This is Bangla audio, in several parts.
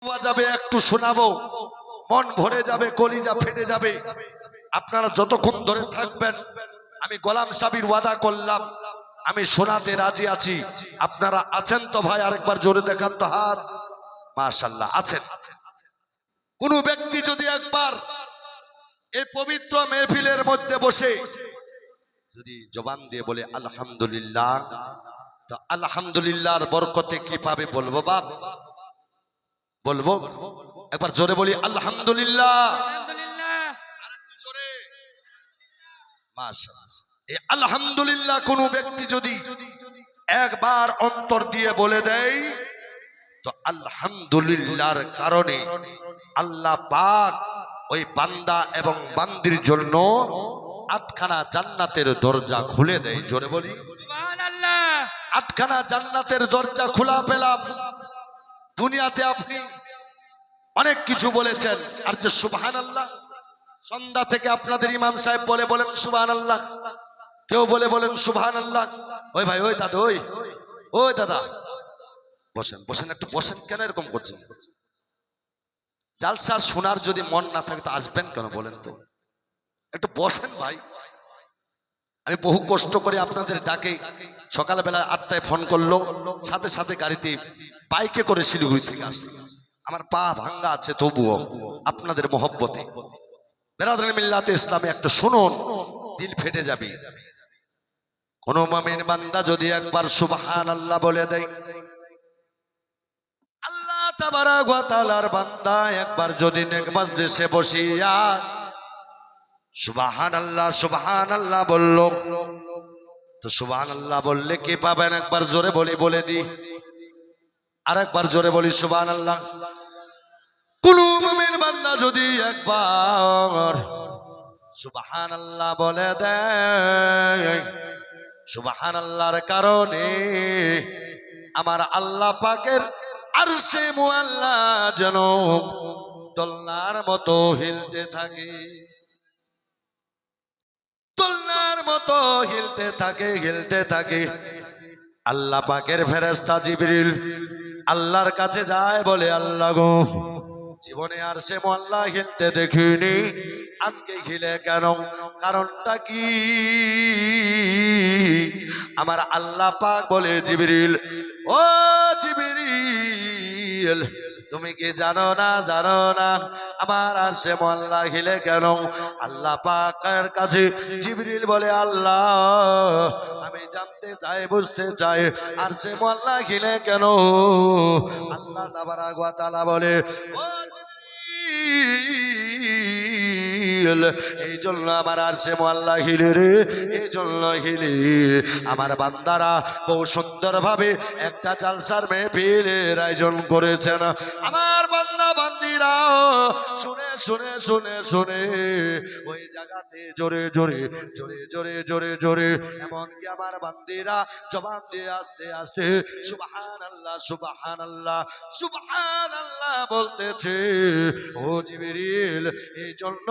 যাবে একটু শোনাবো, মন ভরে যাবে, কলিজা ফেটে যাবে। আপনারা যতক্ষণ ধরে থাকবেন, আমি গোলাম সাবির ওয়াদা করলাম আমি শোনাতে রাজি আছি। আপনারা আছেন তো ভাই? আরেকবার জোরে দেখান তো হাত। মাশাআল্লাহ আছেন। কোন ব্যক্তি যদি একবার এই পবিত্র মেহফিলের মধ্যে বসে যদি জবান দিয়ে বলে আলহামদুলিল্লাহ, তো আলহামদুলিল্লাহর বরকতে কি পাবে বলবো বাপ? বলবো? একবার জোরে বলি আলহামদুলিল্লাহ। আরেকটু জোরে। মাশাআল্লাহ। এই আলহামদুলিল্লাহ কোন ব্যক্তি যদি একবার অন্তর দিয়ে বলে দেয়, তো আলহামদুলিল্লাহর কারণে আল্লাহ পাক ওই বান্দা এবং বান্দির জন্য আটখানা জান্নাতের দরজা খুলে দেয়। জোরে বলি সুবহানাল্লাহ। আটখানা জান্নাতের দরজা খোলা পেলাম। দুনিয়াতে আপনি অনেক কিছু বলেছেন, আর যে সুবহানাল্লাহ সন্ধ্যা থেকে আপনাদের ইমাম সাহেব বলেন সুবহানাল্লাহ, কেউ বলেন সুবহানাল্লাহ। ওই ভাই, ওই দাদা, ওই দাদা বসেন বসেন, একটু বসেন। কেন এরকম করছেন? জালসা শোনার যদি মন না থাকে তো আসবেন কেন বলেন তো? একটু বসেন ভাই। আমি বহু কষ্ট করে আপনাদের ডাকে সকালবেলা 8টায় ফোন করলো, সাথে সাথে গাড়িতে বাইকে করে শিলিগুড়ি থেকে আসলো। আমার পা ভাঙ্গা আছে, তবুও আপনাদের মহব্বতে বেরাদরে মিল্লাতে ইসলামে একটা শুনুন, দিল ফেটে যাবে। কোন মুমিন বান্দা যদি একবার সুবহানাল্লাহ বলে দেয়, আল্লাহ তাবারক ওয়া তাআলার বান্দা একবার যদি নেক মজলিসে বসিয়া সুবহানাল্লাহ সুবহানাল্লাহ বলল, তো সুবহানাল্লাহ বললে কি পাবেন? একবার জোরে বলে দি। আর একবার জোরে বলি সুবহানাল্লাহ। কোন মুমিন বান্দা যদি একবার সুবহানাল্লাহ বলে দেয়, সুবহানাল্লাহর কারণে আমার আল্লাহ পাকের আরশে মুআল্লা যেন দোলনার মতো হিলতে থাকে, দোলনার মতো হিলতে থাকে। আল্লাহ পাকের ফেরেশতা জিবরিল আল্লাহর কাছে যায়, বলে আল্লাহ গো, জীবনে আরশে মুআল্লা হিলতে দেখিনি, আজকে হিলে কেন? কারণটা কি? আমার আল্লাহ পাক বলে, জিবরিল, ও জিবরিল, তুমি কি জানো না আমার আরশে মুআল্লা হিলে কেন? আল্লাহ পাকের কাছে জিবরিল বলে, আল্লাহ আমি জানতে চাই, বুঝতে চাই আরশে মুআল্লা হিলে কেন? আল্লাহ তাবারক ওয়া তাআলা বলে, ও জিবরিল, এই জন্য আমার আরশে মুআল্লা হিলে রে, এই জন্য হিলে আমার বান্দারা বহু সুন্দর ভাবে একটা জালসার মেহফিলের আয়োজন করেছেন। আমার বান্দা বান্দিরা শুনে শুনে শুনে শুনে ওই জায়গাতে জোরে জোরে জোরে জোরে জোরে জোরে এমনকি আমার বান্দিরা জবান দিয়ে আস্তে আস্তে সুবহানাল্লাহ সুবহানাল্লাহ সুবহানাল্লাহ বলতেছে। ও জিবরিল, এই জন্য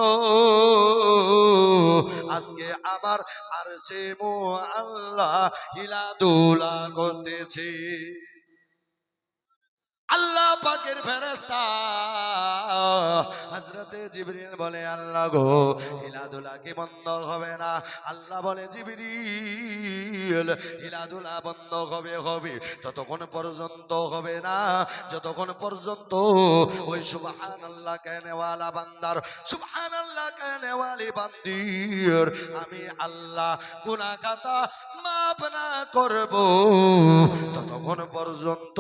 আজকে আবার আরশে মুআল্লা হিলাদুলা করতেছে। আল্লাহ পাকের ফেরেশতা হযরতে জিবরিল বলে, আল্লাহ গো, হিলাদুলা কি বন্ধ হবে না? আল্লাহ বলে, জিবরিল, হিলাদুলা বন্ধ হবে ততক্ষণ পর্যন্ত হবে না যতক্ষণ পর্যন্ত ওই সুবহানাল্লাহ কানেওয়ালা বান্দার, সুবহানাল্লাহ কানেওয়ালি বান্দির আমি আল্লাহ গুনাহ খাতা মাফ না করব, ততক্ষণ পর্যন্ত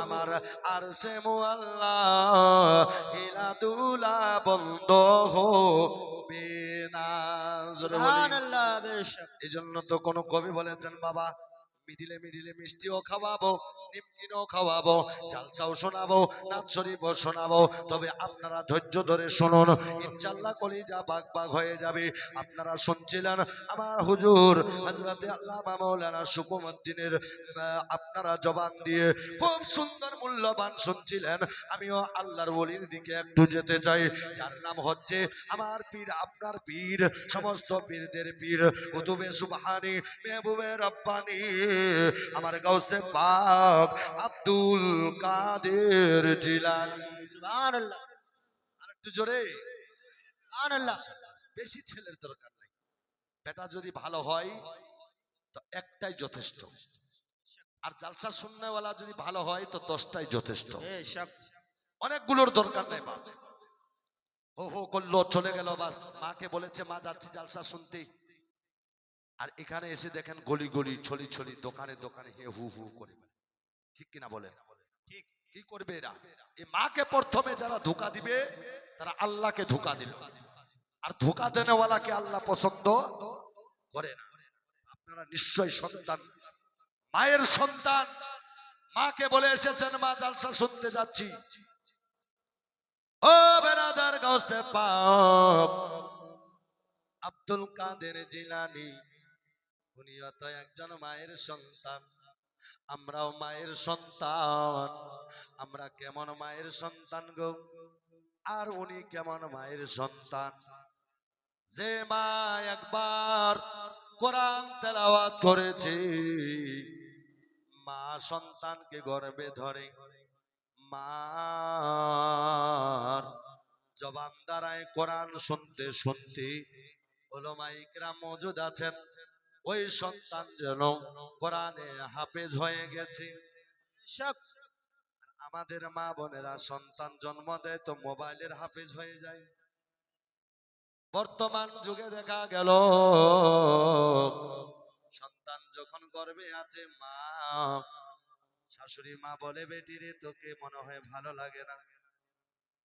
আমার আরশে মুআল্লা হিলাদুলা বন্ধ হবে না। সুবহানাল্লাহ। এই জন্য তো কোন কবি বলেছেন, বাবা মিডিলে মিডিলে মিষ্টিও খাওয়াবো, নিমকিনও খাওয়াবো, জালসাও শোনাবো, নাচ শরীফও শোনাবো, তবে আপনারা ধৈর্য ধরে শুনুন, ইনশাআল্লাহ কলিজা বাগ বাগ হয়ে যাবে। আপনারা শুনছিলেন আমার হুজুর হযরতে আল্লামা মাওলানা শুকুমউদ্দিনের আপনারা জবান দিয়ে খুব সুন্দর মূল্যবান শুনছিলেন। আমিও আল্লাহর ওলির দিকে একটু যেতে চাই, যার নাম হচ্ছে আমার পীর, আপনার পীর, সমস্ত পীরদের পীর, কুতুবে সুবহানী, মেহবুবে রব্বানী আমার গাউসে পাক আব্দুল কাদের জিলানী। সুবহানাল্লাহ আর একটু জোরে। সুবহানাল্লাহ। বেশি ছেলের দরকার নাই, বেটা যদি ভালো হয় তো একটাই যথেষ্ট, আর জালসা শুননেওয়ালা যদি ভালো হয় তো 10টাই যথেষ্ট, বেশক অনেকগুলোর দরকার নেই। বাপ হো হো করলো চলে গেল, বাস মাকে বলেছে মা যাচ্ছি জালসা শুনতে, আর এখানে এসে দেখেন গলি গলি ছলি ছলি দোকানে দোকানে হে হু হু করে, ঠিক কিনা বলেন? ঠিক। কি করবে এরা? এই মাকে প্রথমে যারা ধোঁকা দিবে তারা আল্লাহকে ধোঁকা দিল, আর ধোঁকা দেনেওয়ালাকে আল্লাহ পছন্দ করে না। আপনারা নিশ্চয় সন্তান, মায়ের সন্তান, মাকে বলে এসেছেন মা জালসা শুনতে যাচ্ছি। ও বেরাদার গাউসে পাক আব্দুল কাদের জিলানী, উনিও তো একজন মায়ের সন্তান, আমরাও মায়ের সন্তান। আমরা কেমন মায়ের সন্তান গো, আর উনি কেমন মায়ের সন্তান? যে মা একবার কোরআন তেলাওয়াত করেছে, মা সন্তানকে গর্ভে ধরে, মার জবান দ্বারায় কোরআন শুনতে শুনতে ওলামায়ে ইকরাম মওজুদ আছেন, ওই সন্তান যেন কোরআনে হাফেজ হয়ে গেছে। বেশক আমাদের মা বোনেরা সন্তান জন্ম দেয় তো মোবাইলের হাফেজ হয়ে যায়। বর্তমান যুগে দেখা গেল সন্তান যখন গর্ভে আছে, মা শাশুড়ি মা বলে বেটি রে তোকে মনে হয় ভালো লাগে না,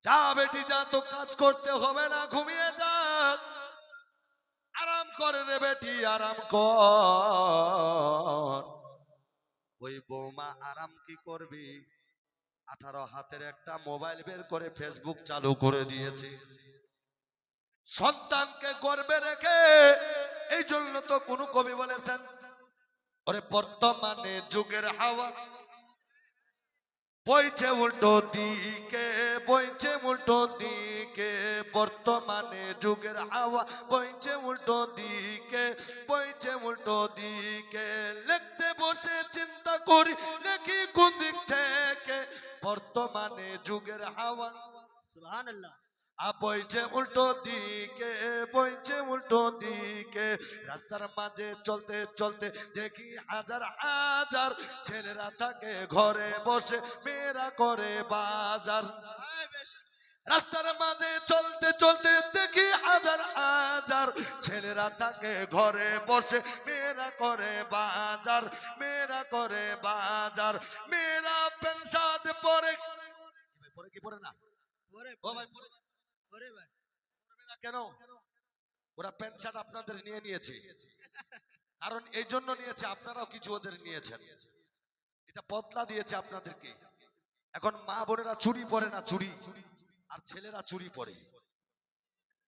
যা বেটি যা, তো কাজ করতে হবে না, ঘুমিয়ে যা, আরাম করে রে বেটি আরাম কর। ওই বৌমা আরাম কি করবি, 18 হাতের একটা মোবাইল বের করে ফেসবুক চালু করে দিয়েছে সন্তানকে গর্ভে রেখে। এই জন্য তো কোন কবি বলেছেন, ওরে বর্তমানে যুগের হাওয়া বইছে উল্টো দিকে, বইছে উল্টো দিকে, বর্তমানে যুগের হাওয়া বইছে উল্টো দিকে, বইছে উল্টো দিকে, লিখতে বসে চিন্তা করি দেখি কোন দিক থেকে, বর্তমানে যুগের হাওয়া সুবহানাল্লাহ বইছে উল্টো দিকে, বইছে উল্টো দিকে। রাস্তার মাঝে চলতে চলতে দেখি হাজার হাজার ছেলেরা থাকে ঘরে বসে, মেয়েরা করে বাজার। রাস্তার মাঝে চলতে চলতে দেখি হাজার হাজার ছেলেরা থাকে ঘরে বসে, মেয়েরা করে বাজার, মেয়েরা করে বাজার। মেয়েরা প্যান্ট শার্ট পরে, পরে কি পরে না? পরে ও ভাই পরে পরে ভাই পরবে না কেন? ওরা প্যান্ট শার্ট আপনাদের নিয়ে নিয়েছে, কারণ এই জন্য নিয়েছে আপনারাও কিছু ওদের নিয়েছেন, এটা বদলা দিয়েছে আপনাদেরকে। এখন মা বোনেরা চুড়ি পরে না, চুড়ি, আর ছেলেরা চুড়ি পরে।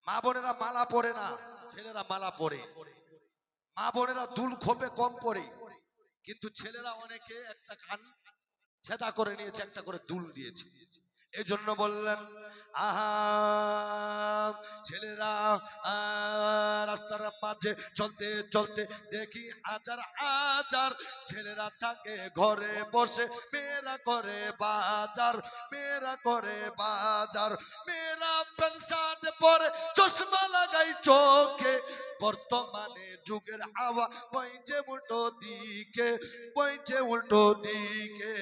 মা বোনেরা মালা পরে না, ছেলেরা মালা পরে। মা বোনেরা দুল খোপে কম পরে, কিন্তু ছেলেরা অনেকে একটা কান ছেদা করে নিয়েছে, একটা করে দুল দিয়েছে। এই জন্য বললেন আহা ছেলেরা রাস্তার মাঝে চলতে চলতে দেখি হাজার হাজার ছেলেরা থাকে ঘরে বসে, মেয়েরা করে বাজার, মেয়েরা করে বাজার। মেয়েরা প্যান্ট শার্ট পরে, চশমা লাগাই চোখে, বর্তমানে যুগের হাওয়া বইছে উল্টো দিকে, বইছে উল্টো দিকে।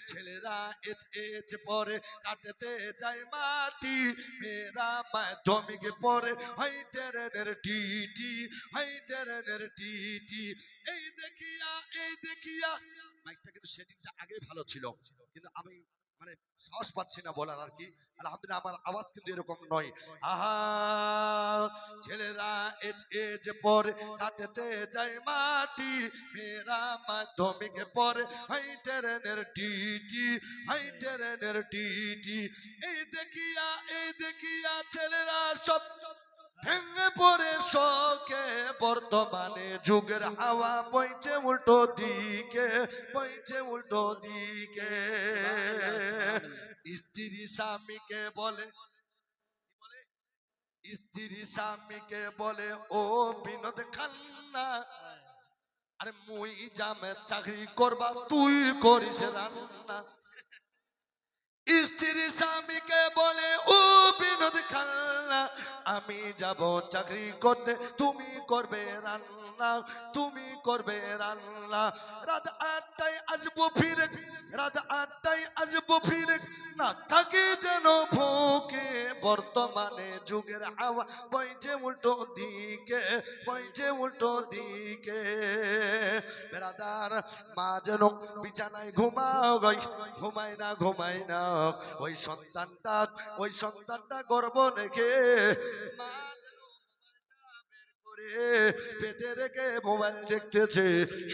ছেলেরা এচ এচ পরে কাটতে যায় মাটি, মেয়েরা মাধ্যমিক পরে হয় ট্রেনের টিটি, হয় ট্রেনের টিটি। এই দেখিয়া, এই দেখিয়া, মাইকটা কিন্তু সেটিংটা আগে ভালো ছিল, কিন্তু আমি মানে সাহস পাচ্ছি না বলার আর কি। আলহামদুলিল্লাহ আমার আওয়াজ কিন্তু এরকম নয়। আহা ছেলেরা এজ এজ পরে কাটতে যায় মাটি, মেয়েরা মাধ্যমিক পরে হয় ট্রেনের টিটি, হয় ট্রেনের টিটি। এই দেখিয়া, এই দেখিয়া ছেলেরা সব ভেঙে পড়ে শোকে, বর্তমানে যুগের হাওয়া বইছে উল্টো দিকে, বইছে উল্টো দিকে। স্ত্রী স্বামীকে বলে, স্ত্রী স্বামীকে বলে ও বিনোদ খান্না, আরে মুই জামে চাকরি করবা তুই করিস রান্না, স্ত্রী স্বামীকে বলে ও বিনোদ খান্না, আমি যাব চাকরি করতে তুমি করবে রান্না, তুমি করবে রান্না। রাত 8টায় আসবো ফিরে, রাত 8টায় আসবো ফিরে, না থাকি যেন ভোকে। বর্তমানে যুগের হাওয়া বইছে উল্টো দিকে, বইছে উল্টো দিকে। বেরাদার মা যেন বিছানায় ঘুমাও গই, ঘুমাই না ঘুমাই না, ওই সন্তানটা, ওই সন্তানটা গর্ভ রেখে মা যেন মোবাইলটা বের করে পেটে রেখে মোবাইল দেখতেছে।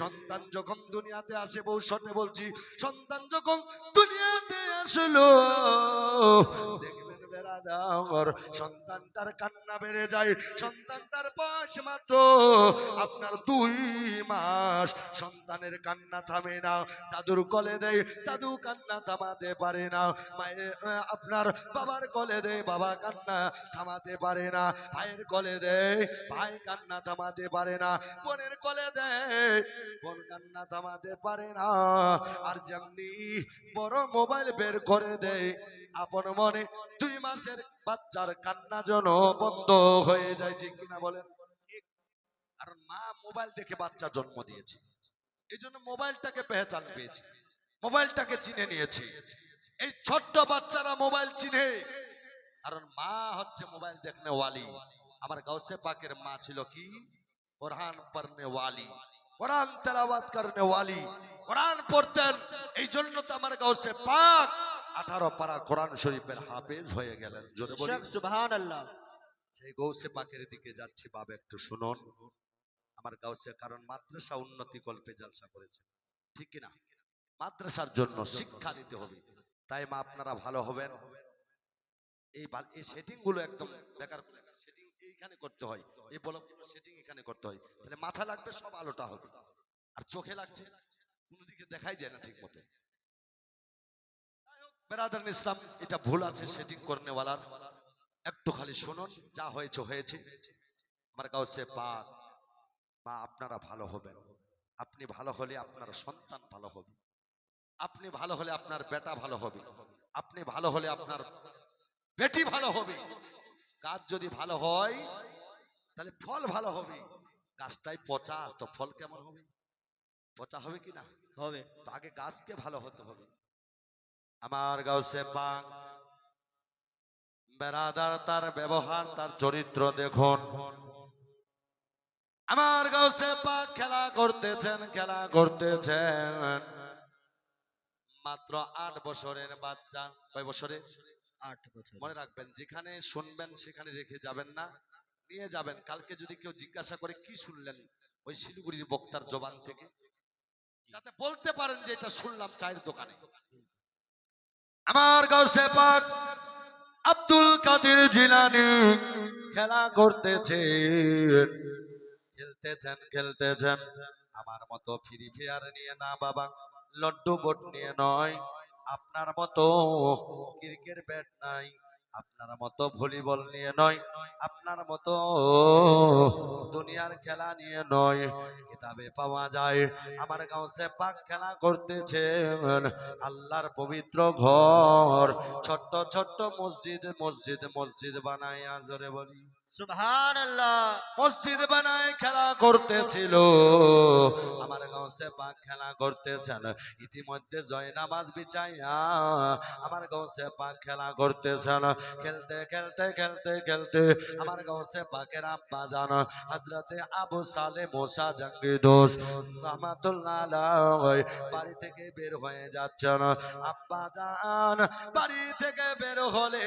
সন্তান যখন দুনিয়াতে আসে, বউ শর্তে বলছি, সন্তান যখন দুনিয়াতে আসলো দেখবেন বেরাদার সন্তানটার কান্না বেড়ে যায়। সন্তানটার বয়স মাত্র আপনার 2 মাস। সন্তানের কান্না থামে না, দাদুর কোলে দেয়, দাদু কান্না থামাতে পারে না। মায়ের আপনার বাবার কোলে দেয়, বাবা কান্না থামাতে পারে না। ভাইয়ের কোলে দেয়, ভাই কান্না থামাতে পারে না। বোনের কোলে দেয়, বোন কান্না থামাতে পারে না। আর যেমনি বড় মোবাইল বের করে দেয়, আপন মনে 2 মাসের বাচ্চার কান্না যেন বন্ধ হয়ে যায়। ঠিক কিনা বলেন? কারণ মা মোবাইল দেখে বাচ্চা জন্ম দিয়েছে, এই জন্য মোবাইলটাকে পেহচান পেয়েছে, মোবাইলটাকে চিনে নিয়েছে। এই ছোট্ট বাচ্চারা মোবাইল চিনে, কারণ মা হচ্ছে মোবাইল দেখনে ওয়ালি। আমার গাউসে পাকের মা ছিল কি? কোরআন পড়নে ওয়ালি, কোরআন তেলাওয়াত করনে ওয়ালি, কোরআন পড়তেন। এই জন্য তো আমার গাউসে পাক 18 পারা কোরআন শরীফের হাফেজ হয়ে গেলেন। জোরে বলি বেশক সুবহানাল্লাহ। সেই গৌসে পাকের দিকে যাচ্ছি, বাবা একটু শুনুন। আমার গাউসে কারণ মাদ্রাসা উন্নতি কল্পে জলসা করেছে, ঠিক কিনা? মাদ্রাসার জন্য শিক্ষা নিতে হবে, তাই মা আপনারা ভালো হবেন। এই সেটিং গুলো একদম বেকার, সেটিং এইখানে করতে হয়, এই বলবগুলো সেটিং এখানে করতে হয়, তাহলে মাথা লাগবে, সব আলোটা হবে। আর চোখে লাগছে, কোনো দিকে দেখাই যায় না ঠিক মতো। বেরাদার ইসলাম, এটা ভুল আছে সেটিং করনেওয়ালার। একটু খালি শুনুন, যা হয়েছে হয়েছে। আমার গাউসে পাক মা আপনারা ভালো হবেন। আপনি ভালো হলে আপনার সন্তান ভালো হবে, আপনি ভালো হলে আপনার বেটা ভালো হবে, আপনি ভালো হলে আপনার বেটি ভালো হবে। গাছ যদি ভালো হয় তাহলে ফল ভালো হবে। গাছটাই পচা, তো ফল কেমন হবে? পচা হবে কি না? হবে। তো আগে গাছকে ভালো হতে হবে। আমার গাউসে পাক বেরাদার তার ব্যবহার, তার চরিত্র দেখুন। আমার গাউসে পাক খেলা করতেছেন, খেলা করতেছেন। মাত্র 8 বছরের বাচ্চা। কয় বছরে? 8 বছর। মনে রাখবেন, যেখানে শুনবেন সেখানে রেখে যাবেন না, নিয়ে যাবেন। কালকে যদি কেউ জিজ্ঞাসা করে কি শুনলেন ওই শিলিগুড়ির বক্তার জবান থেকে, যাতে বলতে পারেন যে এটা শুনলাম চায়ের দোকানে। আমার গাউসে পাক আব্দুল কাদের জিলানী খেলা করতেছে, খেলতেছেন খেলতেছেন। আমার মতো ফ্রি ফায়ার নিয়ে না বাবা, লড্ডু বোট নিয়ে নয়, আপনার মতো ক্রিকেট ব্যাট নাই, আপনার মতো ভলিবল নিয়ে নয়, আপনার মতো দুনিয়ার খেলা নিয়ে নয়। কিতাবে পাওয়া যায় আমার গাউসে পাক খেলা করতেছেন আল্লাহর পবিত্র ঘর, ছোট্ট ছোট্ট মসজিদ মসজিদ মসজিদ বানায়। জোরে বলি সুবহানাল্লাহ। মসজিদ বানায় খেলা করতেছিল। আমার গাউসে পাক খেলা করতেছেন, ইতিমধ্যে জয় নামাজ বিছাইয়া আমার গাউসে পাক খেলা করতেছেন। খেলতে খেলতে খেলতে খেলতে আমার গাউসে পাকের আব্বা জান হযরতে আবু সালে মুসা জঙ্গি দোষ রাহমাতুল্লাহ আলাইহি বাড়ি থেকে বের হয়ে যাচ্ছেন। আব্বা জান বাড়ি থেকে বের হলে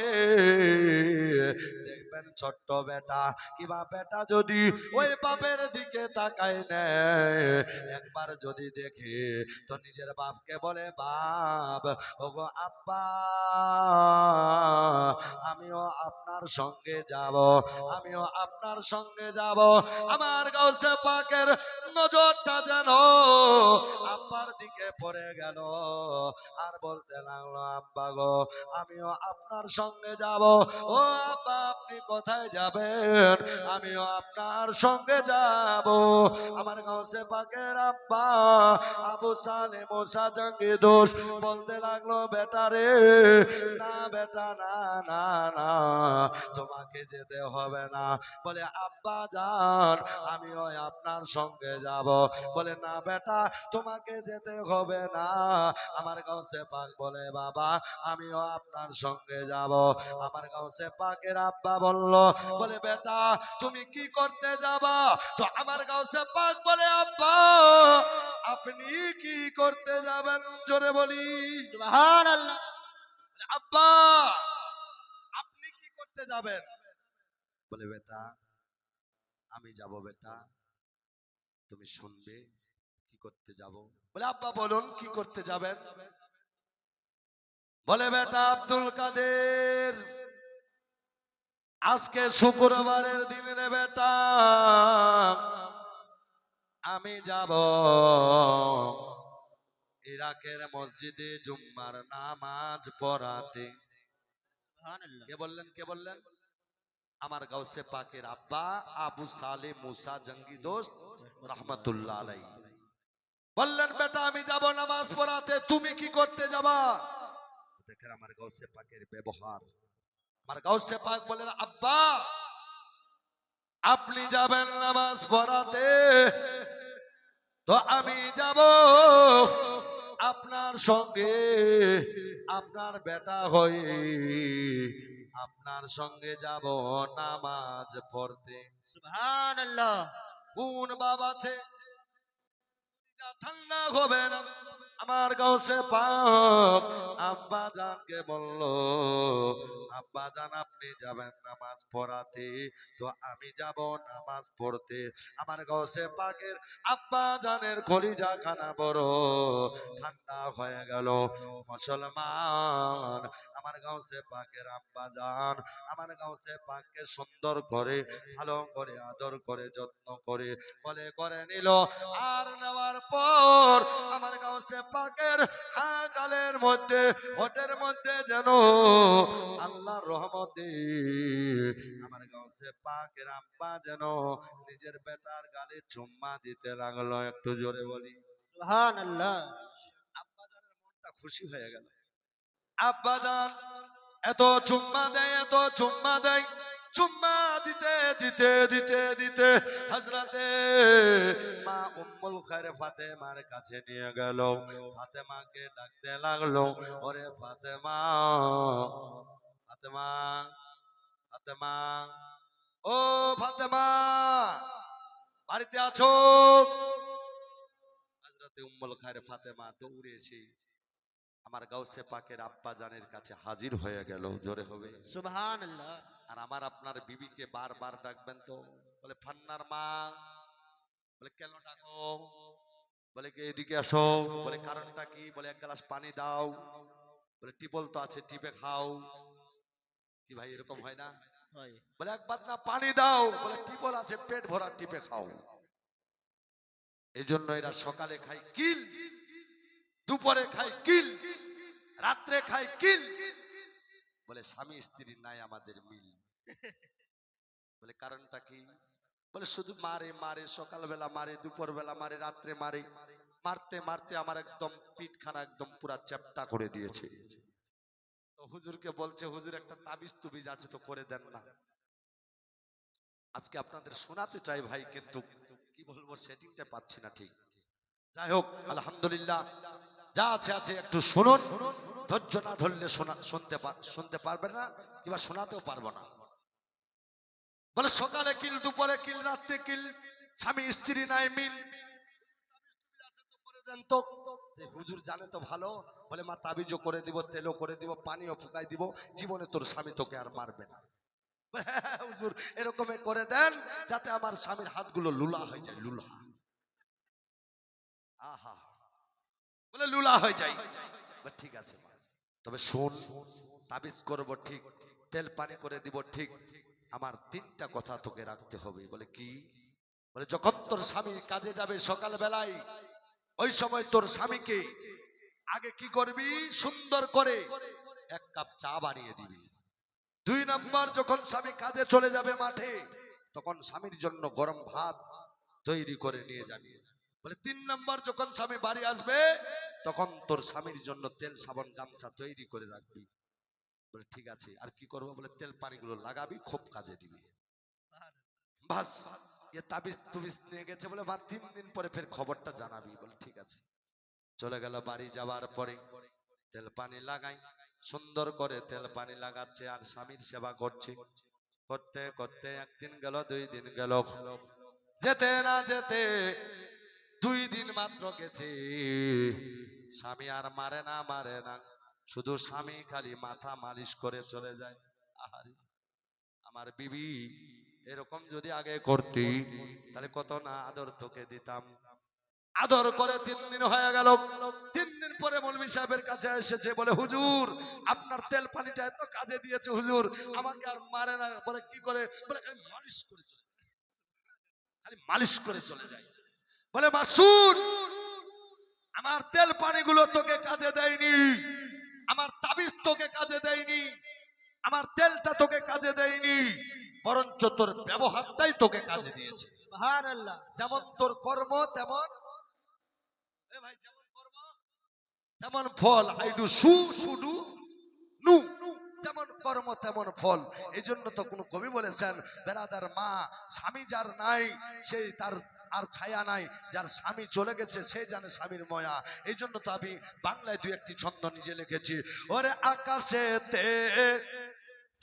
দেখবেন ছোট্ট বেটা কিবা বেটা যদি ওই বাপের দিকে তাকায় নেয়, একবার যদি দেখে তো নিজের বাপকে বলে, বাপ ওগো আব্বা, আমিও আপনার আপনার সঙ্গে যাব, আমিও আপনার সঙ্গে যাব। আমার গাউসে পাকের নজরটা যেন আব্বার দিকে পড়ে গেল, আর বলতে লাগলো, আব্বা গো আমিও আপনার সঙ্গে যাব। ও আব্বা আপনি কোথায় যাবেন? আমিও আপনার সঙ্গে যাব। আমার গাউসে পাকের আব্বা আবু সালে মুসা জঙ্গি দোষ বলতে লাগলো, বেটা রে, না বেটা, না না না, তোমাকে যেতে হবে না। বলে আব্বা যান আমিও আপনার সঙ্গে যাব। বলে না বেটা, তোমাকে যেতে হবে না। আমার গাউসে পাক বলে, বাবা আমিও আপনার সঙ্গে যাব। আমার গাউসে পাকের আব্বা বলল, বলে বেটা তুমি কি করতে যাবা? তো আমার গাউসে পাক বলে, আব্বা আপনি কি করতে যাবেন? জোরে বলি সুবহানাল্লাহ। আব্বা আপনি কি করতে যাবেন? বলে বেটা আমি যাব, বেটা তুমি শুনবে কি করতে যাব। বলে আব্বা বলুন কি করতে যাবেন? বলে বেটা আব্দুল কাদের, আজকে শুক্রবারের দিন রে বেটা, আমি যাব ইরাকের মসজিদে জুম্মার নামাজ পড়াতে। সুবহানাল্লাহ। কে বললেন? কে বললেন? আমার গাউসে পাকের আব্বা আবু সালে মুসা জঙ্গি দোস্ত রহমতুল্লাহ আলাইহি বললেন, বেটা আমি যাব নামাজ পড়াতে, তুমি কি করতে যাবা? দেখেন আমার গাউসে পাকের ব্যবহার। আমার গাউসে পাক বলেন, আব্বা আপনি যাবেন নামাজ পড়াতে, তো আমি যাব আপনার সঙ্গে, আপনার বেটা হয়ে আপনার সঙ্গে যাব নামাজ পড়তে। সুবহানাল্লাহ। কোন বাবা আছে যা ঠান্ডা হবে না? আমার গাউসে পাক আব্বা জানকে বলল, আব্বা জান আপনি যাবেন নামাজ পড়াতে, তো আমি যাব নামাজ পড়তে। আমার গাউসে পাকের আব্বা জানের কলিজা খানা বড় ঠান্ডা হয়ে গেল। মুসলমান, আমার গাউসে পাকের আব্বা জান আমার গাউসে পাককে সুন্দর করে ভালো করে আদর করে যত্ন করে বলে করে নিল। আর নেওয়ার পর আমার গাউসে পাকের গালের মধ্যে হোটের মধ্যে যেন আল্লাহর রহমতে আমার গাউসে পাকের আব্বা যেন নিজের বেটার গালে চুম্মা দিতে লাগলো। একটু জোরে বলি সুবহানাল্লাহ। আব্বা জানের মনটা খুশি হয়ে গেল। আব্বা জান এত চুম্মা দেয়, এত চুম্মা দেয়, চুম্মা দিতে দিতে দিতে দিতে হযরতে মা উম্মুল খায়র ফাতেমার কাছে নিয়ে গেল। ফাতেমাকে ডাকতে লাগলো, ওরে ফাতেমা, ফাতেমা, ফাতেমা, ও ফাতেমা বাড়িতে আছো? হযরতে উম্মুল খায়র ফাতেমা দৌড়ে এসে আমার গাউসে পাকের আব্বা জানের কাছে হাজির হয়ে গেল। জোরে হবে। সুবহানাল্লাহ। আর আমার আপনার বিবিকে বারবার ডাকবেন তো? বলে ফান্নার মা। বলে কেন ডাকো? বলে কি এদিকে আসো। বলে কারণটা কি? বলে এক গ্লাস পানি দাও। বলে টিপল তো আছে, টিপে খাও। কি ভাই এরকম হয় না? হয়। বলে একবার না পানি দাও। বলে টিপল আছে, পেট ভরা, টিপে খাও। এই জন্য এরা সকালে খায় কিল, দুপুরে খায় কিল, রাত্রে খায় কিল। বলে স্বামী স্ত্রী নাই আমাদের মিল। বলে কারণটা কি? বলে শুধু মারে মারে, সকালবেলা মারে, দুপুর বেলা মারে, রাত্রে মারে, মারতে মারতে আমার একদম পিঠখানা একদম পুরা চ্যাপ্টা করে দিয়েছে। তো হুজুরকে বলছে, হুজুর একটা তাবিজ তুবিজ আছে তো করে দেন না। আজকে আপনাদের শোনাতে চাই ভাই, কিন্তু কি বলবো সেটিংটা পাচ্ছি না ঠিক। যাই হোক আলহামদুলিল্লাহ, যা আছে আছে একটু শুনুন। ধৈর্য না ধরলে শুনতে পারবেন না, কিংবা শোনাতেও পারবো না। বলে সকালে কিল, দুপুরে কিল, রাত্রে কিল, স্বামী স্ত্রী নাই মিল। দেন তো। হুজুর জানে তো ভালো। বলে মা তাবিজও করে দিব, তেলও করে দিব, পানিও ফুকাই দিব, জীবনে তোর স্বামী তোকে আর মারবে না। হ্যাঁ হুজুর এরকম করে দেন যাতে আমার স্বামীর হাতগুলো লুলা হয়ে যায়, লুলা। আহা, বলে লুলা হয়ে যায়। ঠিক আছে মা, তবে শোন তাবিজ করব ঠিক, তেল পানি করে দিব ঠিক, আমার তিনটা কথা তোকে রাখতে হবে। বলে কি? বলে যখন তোর স্বামী কাজে যাবে সকাল বেলায়, ওই সময় তোর স্বামীকে আগে কি করবি, সুন্দর করে এক কাপ চা বানিয়ে দিবি। 2 নম্বর, যখন স্বামী কাজে চলে যাবে মাঠে, তখন স্বামীর জন্য গরম ভাত তৈরি করে নিয়ে যাবি। বলে 3 নম্বর, যখন স্বামী বাড়ি আসবে তখন তোর স্বামীর জন্য তেল সাবান গামছা তৈরি করে রাখবি। বলে ঠিক আছে, আর কি করবো? বলে তেল পানিগুলো লাগাবি, খুব কাজে দিবি। বাস, এ তাবিজ তুবিজ নিয়ে গেছে। বলে বা 3 দিন পরে ফের খবরটা জানাবি। বলে ঠিক আছে। চলে গেল। বাড়ি যাওয়ার পরে তেল পানি লাগাই, সুন্দর করে তেল পানি লাগাচ্ছে আর স্বামীর সেবা করছে। করতে করতে 1 দিন গেল, 2 দিন গেল, যেতে না যেতে 2 দিন মাত্র গেছে, স্বামী আর মারে না, শুধু স্বামী খালি মাথা মালিশ করে চলে যায়। আহারে আমার বিবি, এরকম যদি আগে করতি তাহলে কত না আদর তোকে দিতাম। আদর করে 3 দিন হয়ে গেল। 3 দিন পরে মৌলভী সাহেবের কাছে এসেছে। বলে হুজুর, আপনার তেল পানিটা এত কাজে দিয়েছে হুজুর, আমাকে আর মারে না। বলে কি করে? বলে খালি মালিশ করে চলে যায়, খালি মালিশ করে চলে যায়। বলে মাসুদ, আমার তেল পানিগুলো তোকে কাজে দেয়নি, আমার তাবিজ তোকে কাজে দেয়নি, আমার তেলটা তোকে কাজে দেয়নি, বরঞ্চ তোর ব্যবহারটাই তোকে কাজে দিয়েছে। সুবহানাল্লাহ। যেমন তোর কর্ম তেমন, এ ভাই, যেমন কর্ম তেমন ফল। আইডু সু সুডু নু, যেমন কর্ম তেমন ফল। এই জন্য তো কোন কবি বলেছেন, বেরাদার মা, স্বামী যার নাই সেই তার আর ছায়া নাই, যার স্বামী চলে গেছে সে জানে স্বামীর ময়া। এই জন্য তো আমি বাংলায় 2-1টি ছন্দ নিজে লিখেছি। ওরে আকাশেতে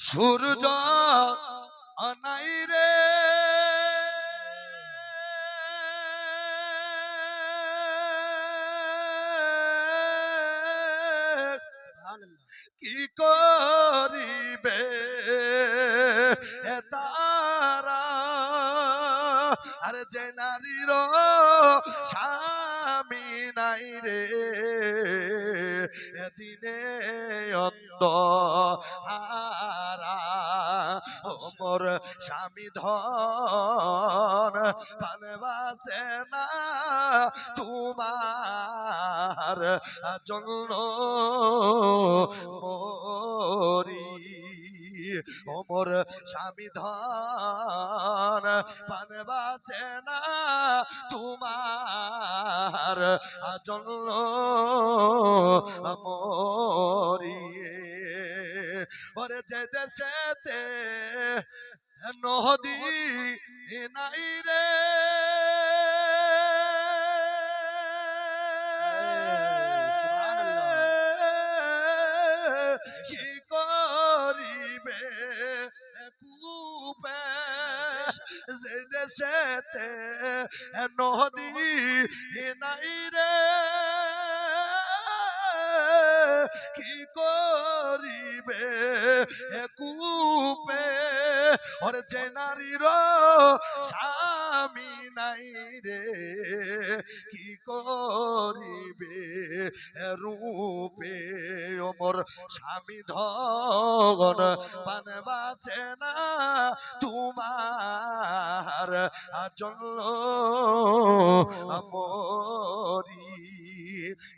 সূর্য নাই রে, সুবহানাল্লাহ। কি করিবে এ তারা, আরে যে নারীর স্বামী নাই রে, এদিনে অন্ত হারা, ও মোর স্বামী ধন পান বাঁচে না তোমার জন্য মরি, ও মোর স্বামী ধন পান বাঁচে না তোমার জন্য মরি। ওরে যে দেশেতে নদী নাই রে, সুবহানাল্লাহ। কি করিবে কূপে, যে দেশেতে নদী নাই রে, কি করিবে কূপে, ওরে যে নারীর স্বামী নাই রে, কি করিবে রূপে, ও মোর স্বামী ধন পান বাঁচে না তোমার জন্য মরি।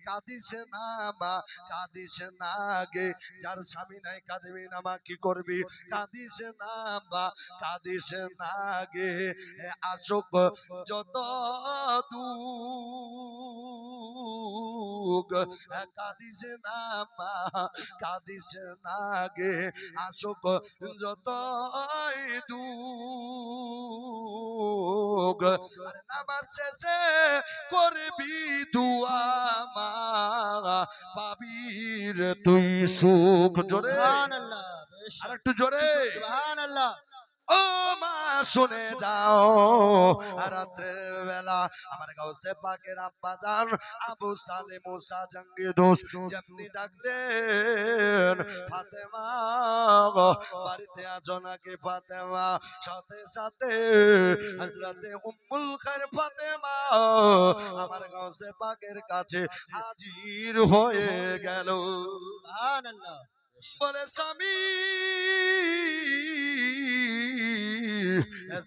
কাঁদিস না মা, কাঁদিস না গে, যার স্বামী নাই কাঁদবি না মা, কি করবি? কাঁদিস না মা, কাঁদিস না গে, আসুক যত দুঃখ, কাঁদিস না মা, কাঁদিস না গে, আসুক যত দুঃখ, আরে নামাজ শেষে করবি দুয়া মা, পাবি রে তুই সুখ। জোরে, সুবহানাল্লাহ। আর একটু জোরে। সুবহানাল্লাহ। ও মা শুনে যাও, রাত্রের বেলা আমার গাউসে পাকের আব্বা জান আবু সালে মুসা জঙ্গি দোষ যেমনি ডাকলেন, ফাতেমা গো বাড়িতে আছো নাকি ফাতেমা? সাথে সাথে হযরতে উম্মুল খায়র ফাতেমা আমার গাউসে পাকের কাছে হাজির হয়ে গেল। সুবহানাল্লাহ। বলে স্বামী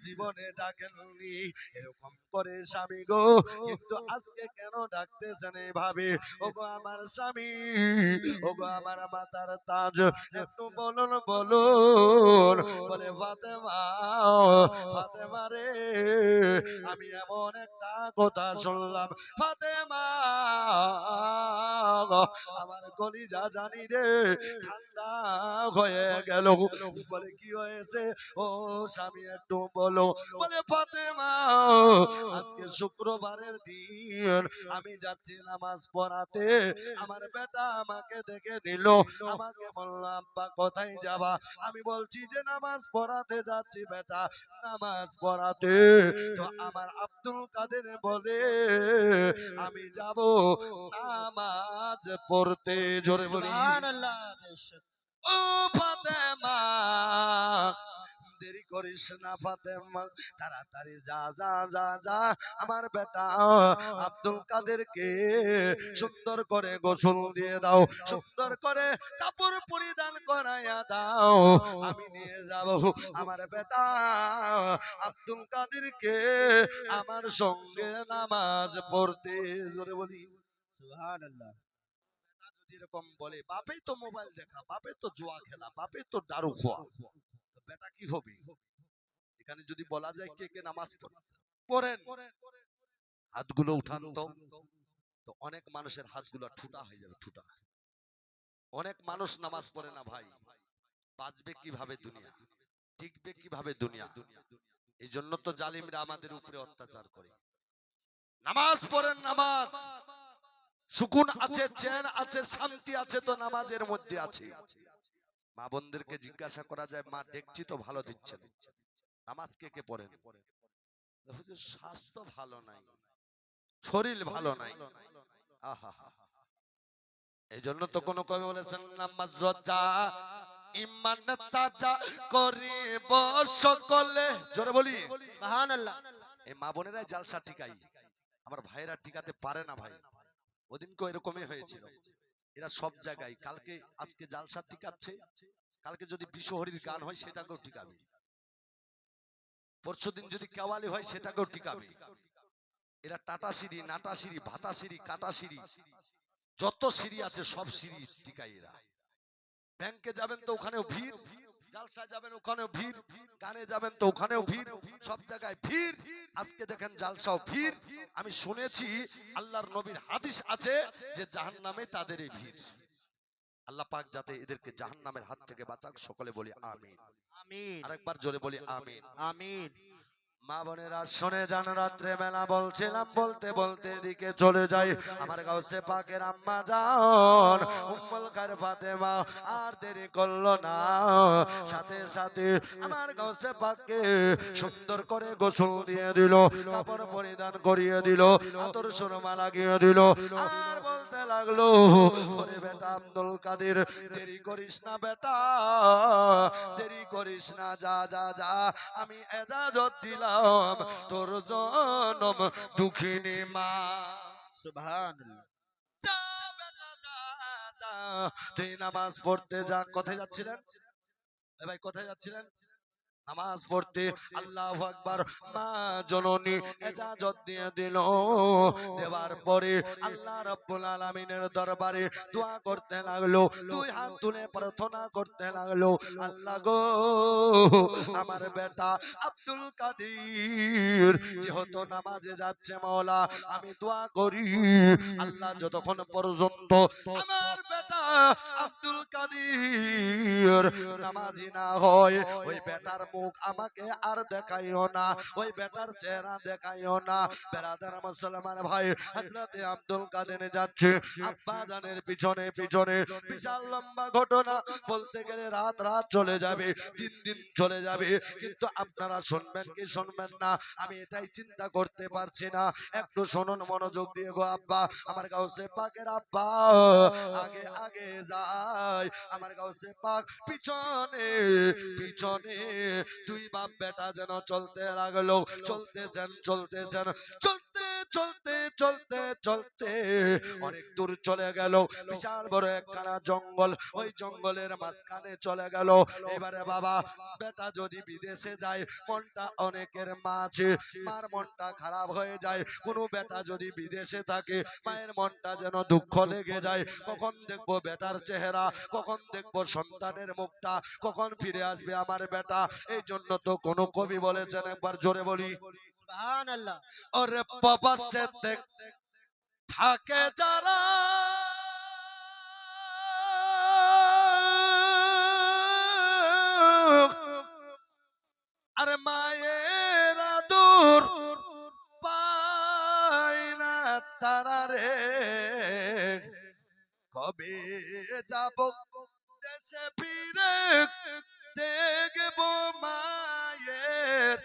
জীবনে ডাকেননি এরকম করে স্বামী গো, কিন্তু আজকে কেন ডাকতেছেন এইভাবে? ওগো আমার স্বামী, ওগো আমার মাতার তাজ, একটু বলুন বলুন। বলে ফাতেমা, ফাতেমা রে, আমি এমন একটা কথা শুনলাম ফাতেমা, আমার কলিজা জানি রে ঠান্ডা হয়ে গেল। বলে কি হয়েছে ও স্বামী একটু বলো। বলে ফাতেমা, আজকে শুক্রবারের দিন আমি যাচ্ছি নামাজ পড়াতে, আমার বেটা আমাকে দেখে নিল, আমাকে বলল আব্বা কোথায় যাবা? আমি বলছি যে নামাজ পড়াতে যাচ্ছি বেটা, নামাজ পড়াতে। তো আমার আব্দুল কাদের বলে আমি যাব নামাজ পড়তে। জোরে বলি সুবহানাল্লাহ। বেশক। ও ফাতেমা, দেরি করিস না ফাতেমা, তাড়াতাড়ি যা যা যা যা, আমার বেটা আব্দুল কাদেরকে সুন্দর করে গোসল দিয়ে দাও, সুন্দর করে কাপড় পরিধান করাইয়া দাও, আমি নিয়ে যাব আমার বেটা আব্দুল কাদেরকে আমার সঙ্গে নামাজ পড়তে। জোরে বলি সুবহানাল্লাহ। যদি এরকম বলে, বাপে তো মোবাইল দেখা, বাপে তো জুয়া খেলা, বাপে তো দারু খোয়া, তো বেটা কি হবে? এখানে যদি বলা যায় কে কে নামাজ পড়েন, হাতগুলো উঠান তো। তো অনেক মানুষের হাতগুলো ঠুটা হয়ে যাবে, ঠুটা। অনেক মানুষ নামাজ পড়ে না ভাই। বাঁচবে কিভাবে দুনিয়া, টিকবে কিভাবে দুনিয়া? এই জন্য তো জালিমরা আমাদের উপরে অত্যাচার করে। নামাজ পড়েন, নামাজ সুকুন আছে, চেন আছে, শান্তি আছে তো নামাজের মধ্যে আছে। মা বোনদেরকে জিজ্ঞাসা করা যায়, মা দেখছি তো ভালো দিচ্ছেন, নামাজ কে কে পড়েন? হুজুর স্বাস্থ্য ভালো নাই, শরীর ভালো নাই। আহা, এই জন্য তো কোন কবি বলেছেন নামাজ রোজা ইমান তাজা করিব সকলে। জোরে বলি সুবহানাল্লাহ। এই মা বোনেরা জালসা টিকাই, আমার ভাইয়েরা টিকাতে পারে না ভাই। ওদিনকে এরকমই হয়েছিল, এরা সব জায়গায় কালকে আজকে জালসা টিকাচ্ছে, কালকে যদি বিশ্বহরির গান হয় সেটাকেও টিকাবে, পরশুদিন যদি কেওয়ালি হয় সেটাকেও টিকাবে। এরা টাটা সিঁড়ি, নাটা সিঁড়ি, ভাতা সিঁড়ি, কাটা সিঁড়ি, যত সিঁড়ি আছে সব সিঁড়ি টিকাই এরা। ব্যাংকে যাবেন তো ওখানেও ভিড়, জালসায় যাবেন ওখানেও ভিড়, গানে যাবেন তো ওখানেও ভিড়, সব জায়গায় ভিড়। আজকে দেখেন জালসাও ভিড়। আমি শুনেছি আল্লাহর নবীর হাদিস আছে যে জাহান্নামে তাদের এই ভিড়। আল্লাহ পাক যাতে এদেরকে জাহান্নামের হাত থেকে বাঁচাক, সকলে বলি আমিন। আমিন। আরেকবার জোরে বলি আমিন। আমিন। মা বোনেরা শুনে যান, রাত্রে বেলা বলছিলাম, বলতে বলতে এদিকে চলে যাই আমার গাউসে পাকের আম্মা জান উম্মুল খায়ের ফাতেমা আর দেরি করলো না, সাথে সাথে আমার গাউসে পাককে সুন্দর করে গোসল দিয়ে দিল, কাপড় পরিধান করিয়ে দিল, আতর সুরমা লাগিয়ে দিল, আর বলতে লাগলো, ওরে বেটা আব্দুল কাদের, দেরি করিস না বেটা, দেরি করিস না, যা যা যা, আমি এজাজত দিলাম তোর জনম দুঃখিনী মা। সুবহানাল্লাহ। যা বেটা যা যা, তুই নামাজ পড়তে যা। কোথায় যাচ্ছিলেন এ ভাই, কোথায় যাচ্ছিলেন? নামাজ পড়তে। আল্লাহু আকবার। মা জননী ইজাজত দিয়ে দিল, দেওয়ার পরে আল্লাহ রাব্বুল আলামিনের দরবারে দোয়া করতে লাগলো, দুই হাত তুলে প্রার্থনা করতে লাগলো, আল্লাহ গো আমার বেটা আব্দুল কাদের যেহেতু নামাজে যাচ্ছে, মাওলা আমি দোয়া করি আল্লাহ যতক্ষণ পর্যন্ত আমার বেটা আব্দুল কাদের নামাজি না হয়, ওই বেটার মুখ আমাকে আর দেখাইও না, ওই বেটার চেহারা দেখাইও না। বেরাদার মুসলমান ভাই, হযরতে আব্দুল কাদের যাচ্ছে আব্বা জানের পিছনে পিছনে। বিশাল লম্বা ঘটনা, বলতে গেলে রাত রাত চলে যাবে, দিন দিন চলে যাবে, কিন্তু আপনারা শুনবেন কি শুনবেন না আমি এটাই চিন্তা করতে পারছি না। একটু শুনুন মনোযোগ দিয়ে গো আব্বা, আমার গাউসে পাকের আব্বা আগে আগে যায়, আমার গাউসে পাক পিছনে পিছনে। দুই বাপ বেটা যেন চলতে লাগলো, চলতেছেন চলতেছেন, চলতে চলতে চলতে চলতে অনেক দূর চলে গেল, বিশাল বড় একখানা জঙ্গল, ওই জঙ্গলের মাঝখানে চলে গেল। এবারে বাবা বেটা যদি বিদেশে যায়, মনটা অনেকের মা আছে, মার মনটা খারাপ হয়ে যায়। কোনো বেটা যদি বিদেশে থাকে, মায়ের মনটা যেন দুঃখ লেগে যায়। কখন দেখবো বেটার চেহারা, কখন দেখবো সন্তানের মুখটা, কখন ফিরে আসবে আমার বেটা। এই জন্য তো কোন কবি বলেছেন, একবার জোরে বলি, সুবহানাল্লাহ। ওরে প্রবাসে থাকে যারা, আরে মায়ের আদর পায় না তারা রে, কবে যাব দেশে ফিরে, দেখবো মায়ের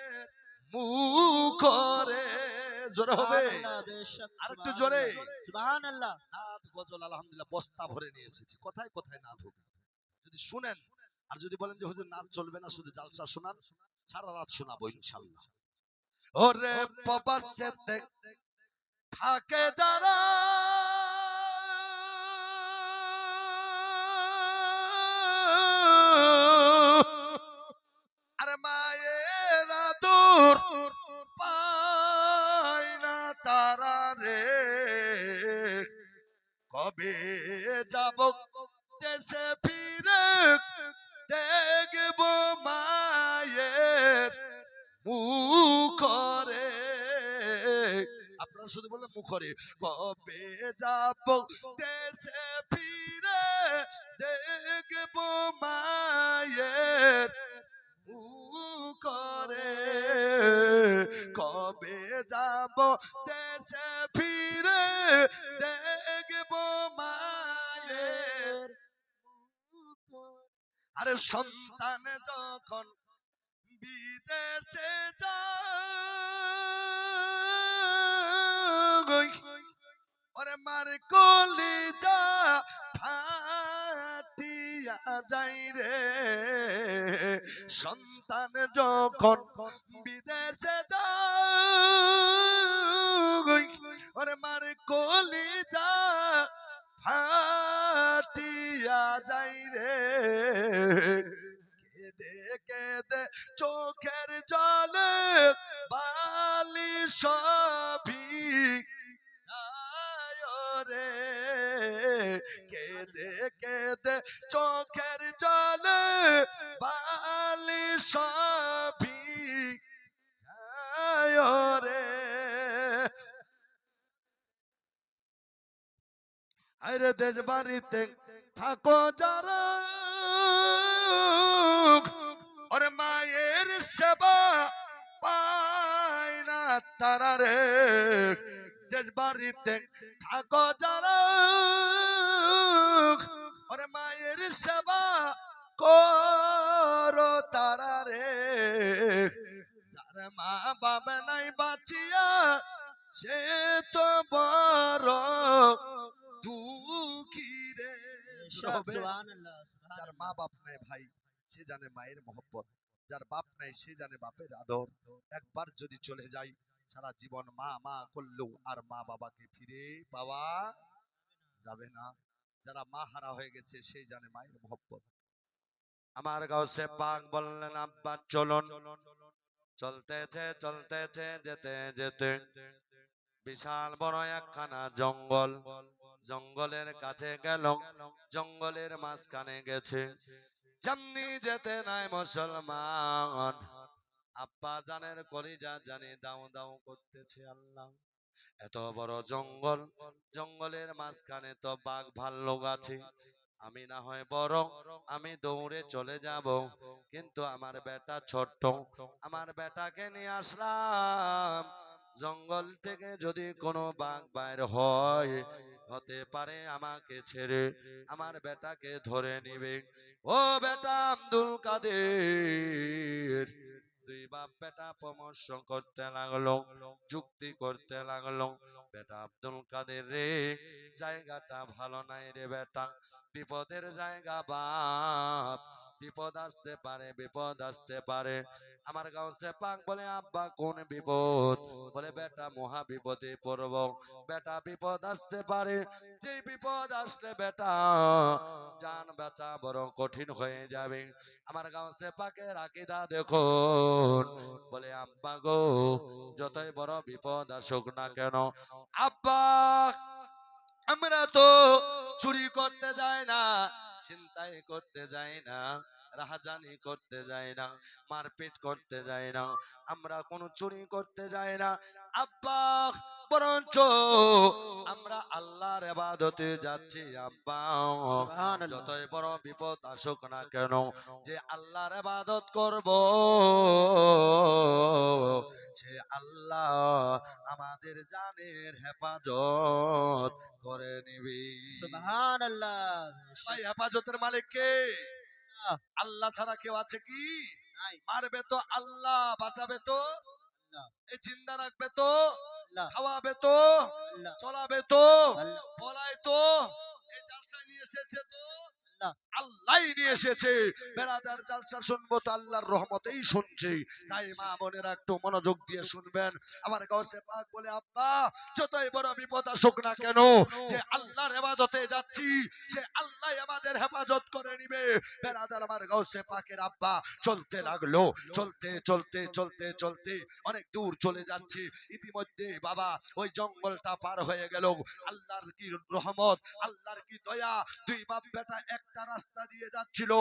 মুখ রে। জোরে হবে, সুবহানাল্লাহ, বেশক আরেকটু জোরে। সুবহানাল্লাহ। নাথ গজল আলহামদুলিল্লাহ বস্তা ভরে নিয়ে এসেছি, কোথায় কোথায় নাথ হবে যদি শুনেন। আর যদি বলেন যে হুজুর নাচ চলবে না, শুধু জালসা শোনান, সারা রাত শোনাবো ইনশাআল্লাহ। ওরে প্রবাসে থাকে যারা, আরে মায়ের আদর পায় না তারা রে, কবে যাব দেশে ফিরে, দেখব মায়ের মুখরে। আপনারা শুধু বললেন মুখরে, কবে যাব দেশে ফিরে, দেখব মায়ের মুখরে, কবে যাব দেশে ফিরে, দেখব মায়ের। আরে সন্তান যখন বিদেশে যায়, ওরে মার কলিজা ফাটিয়া যাই রে, সন্তান যখন বিদেশে যায়, ওরে মার কলিজা ফাটিয়া যাই রে, কেঁদে কেঁদে চোখের জলে বালি সবই রে, কেঁদে কেঁদে চোখের জলে বালি সবই রে। আরে দেশ বাড়িতে থাকো যারা, ওরে মায়ের সেবা পায় না তারা রে, দেশ বাড়িতে থাকো যারা, ওরে মায়ের সেবা করো তারা রে, যার মা বাবা নাই বাঁচিয়া, সে তো বড় দুঃখী রে। বেশক সুবহানাল্লাহ, যার মা বাপ নাই ভাই, সে জানে মায়ের মহব্বত, যার বাপ নাই সে জানে বাপের আদর। একবার যদি চলে যাই, সারা জীবন মা মা করলেও আর মা বাবাকে ফিরে পাওয়া যাবে না। যারা মা হারা হয়ে গেছে সেই জানে মায়ের মহব্বত। আমার গাউসে পাক বললেন, আব্বা চলুন। চলতেছে চলতেছে যেতে যেতে বিশাল বড় একখানা জঙ্গল, জঙ্গলের কাছে গেল, জঙ্গলের মাঝখানে গেছে, যেমনি যেতে নাই মুসলমান, আব্বা জানের কলিজা জানি দাও দাও করতেছে। আল্লাহ, এত বড় জঙ্গল, জঙ্গলের মাঝখানে তো বাঘ ভাল্লুক আছে, আমি না হয় বড়, আমি দৌড়ে চলে যাব, কিন্তু আমার বেটা ছোট্ট, আমার বেটাকে নিয়ে আসলাম, জঙ্গল থেকে যদি কোনো বাঘ বাইর হয়, হতে পারে আমাকে ছেড়ে আমার বেটাকে ধরে নিবে। ও বেটা আব্দুল কাদের, দুই বাপ বেটা পরামর্শ করতে লাগলো, যুক্তি করতে লাগলো। বেটা আব্দুল কাদের রে, জায়গাটা ভালো নাই রে বেটা, বিপদের জায়গা বাপ, বিপদ আসতে পারে, বিপদ আসতে পারে। আমার গাউসে পাক বলে আব্বা কোন বিপদ? বলে বেটা মহা বিপদে পড়ব, বেটা বিপদ আসতে পারে, যে বিপদ আসলে বেটা জান বাঁচা বড় কঠিন হয়ে যাবে। আমার গাউসে পাকের আকীদা দেখুন, বলে আব্বা গো যতই বড় বিপদ আসুক না কেন, আব্বা আমরা তো চুরি করতে যাই না, ছিনতাই করতে যাই না, রাহাজানি করতে যাই না, মারপিট করতে যাই না, আমরা কোনো চুরি করতে যাই না আব্বা, বরঞ্চ আমরা আল্লাহর ইবাদতে যাচ্ছি আব্বা। সুবহানাল্লাহ। যতই বড় বিপদ আসুক না কেন, যে আল্লাহর ইবাদত করব, সে আল্লাহ আমাদের জানের হেফাজত করে নিবি। সুবহানাল্লাহ। ভাই হেফাজতের মালিক কে? আল্লাহ। আল্লাহ ছাড়া কেউ আছে কি? নাই। মারবে তো আল্লাহ, বাঁচাবে তো, আল্লাহ। এই জিন্দা রাখবে তো, আল্লাহ। খাওয়াবে তো, আল্লাহ। চলাবে তো, আল্লাহ। বলাই তো, এই জালসায় নিয়ে এসেছে তো আল্লাহ। আল্লাহই নিয়ে এসেছে। বেরাদার জালসা শুনবো তো আল্লাহর রহমতেই শুনছি। তাই মা বোনেরা একটু মনোযোগ দিয়ে শুনবেন। আমার গাউসে পাক বলে আব্বা যতই বড় বিপদ আসুক না কেন, যে আল্লাহর ইবাদতে যাচ্ছি সে আল্লাহ আমাদের হেফাজত করে নিবে। বেরাদার আমার গাউসে পাকের আব্বা চলতে লাগলো, চলতে চলতে চলতে চলতে অনেক দূর চলে যাচ্ছে। ইতিমধ্যে বাবা ওই জঙ্গলটা পার হয়ে গেল। আল্লাহর কি রহমত, আল্লাহর কি দয়া, দুই বাপ বেটা একটা রাস্তা দিয়ে যাচ্ছিল।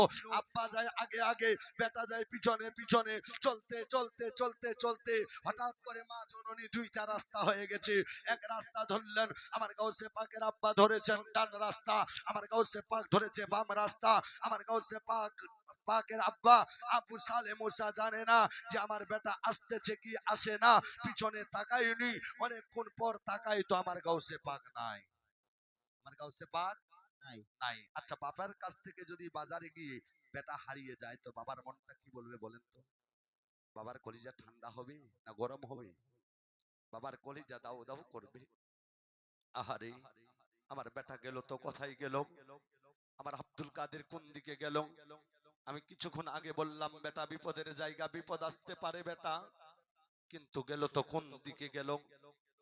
আব্বা যায় আগে আগে, বেটা যায় পিছনে পিছনে। চলতে চলতে চলতে চলতে হঠাৎ করে মা জননী দুইটা রাস্তা হয়ে গেছে। এক রাস্তা ধরলেন আমার গাউসে পাকের আব্বা, ধরেছেন ডান রাস্তা, আমার গাউসে পাক ধরেছে বাম রাস্তা। আমার গাউসে পাক পাকের আব্বা আবু সালে মুসা জানে না যে আমার বেটা আসতেছে কি আসে না, পিছনে তাকায়নি। অনেকক্ষণ পর তাকাই তো আমার গাউসে পাক নাই, আমার গাউসে পাক নাই। নাই। আচ্ছা বাবার কাছ থেকে যদি বাজারে গিয়ে বেটা হারিয়ে যায় তো বাবার মনটা কি বলবে বলেন তো? বাবার কলিজা ঠান্ডা হবে না গরম হবে? বাবার কলিজা দাও দাও করবে। আহারে আমার বেটা গেল তো কোথায় গেল? আমার আব্দুল কাদের কোন দিকে গেল? আমি কিছুক্ষণ আগে বললাম বেটা বিপদের জায়গা, বিপদ আসতে পারে বেটা, কিন্তু গেল তো কোন দিকে গেল?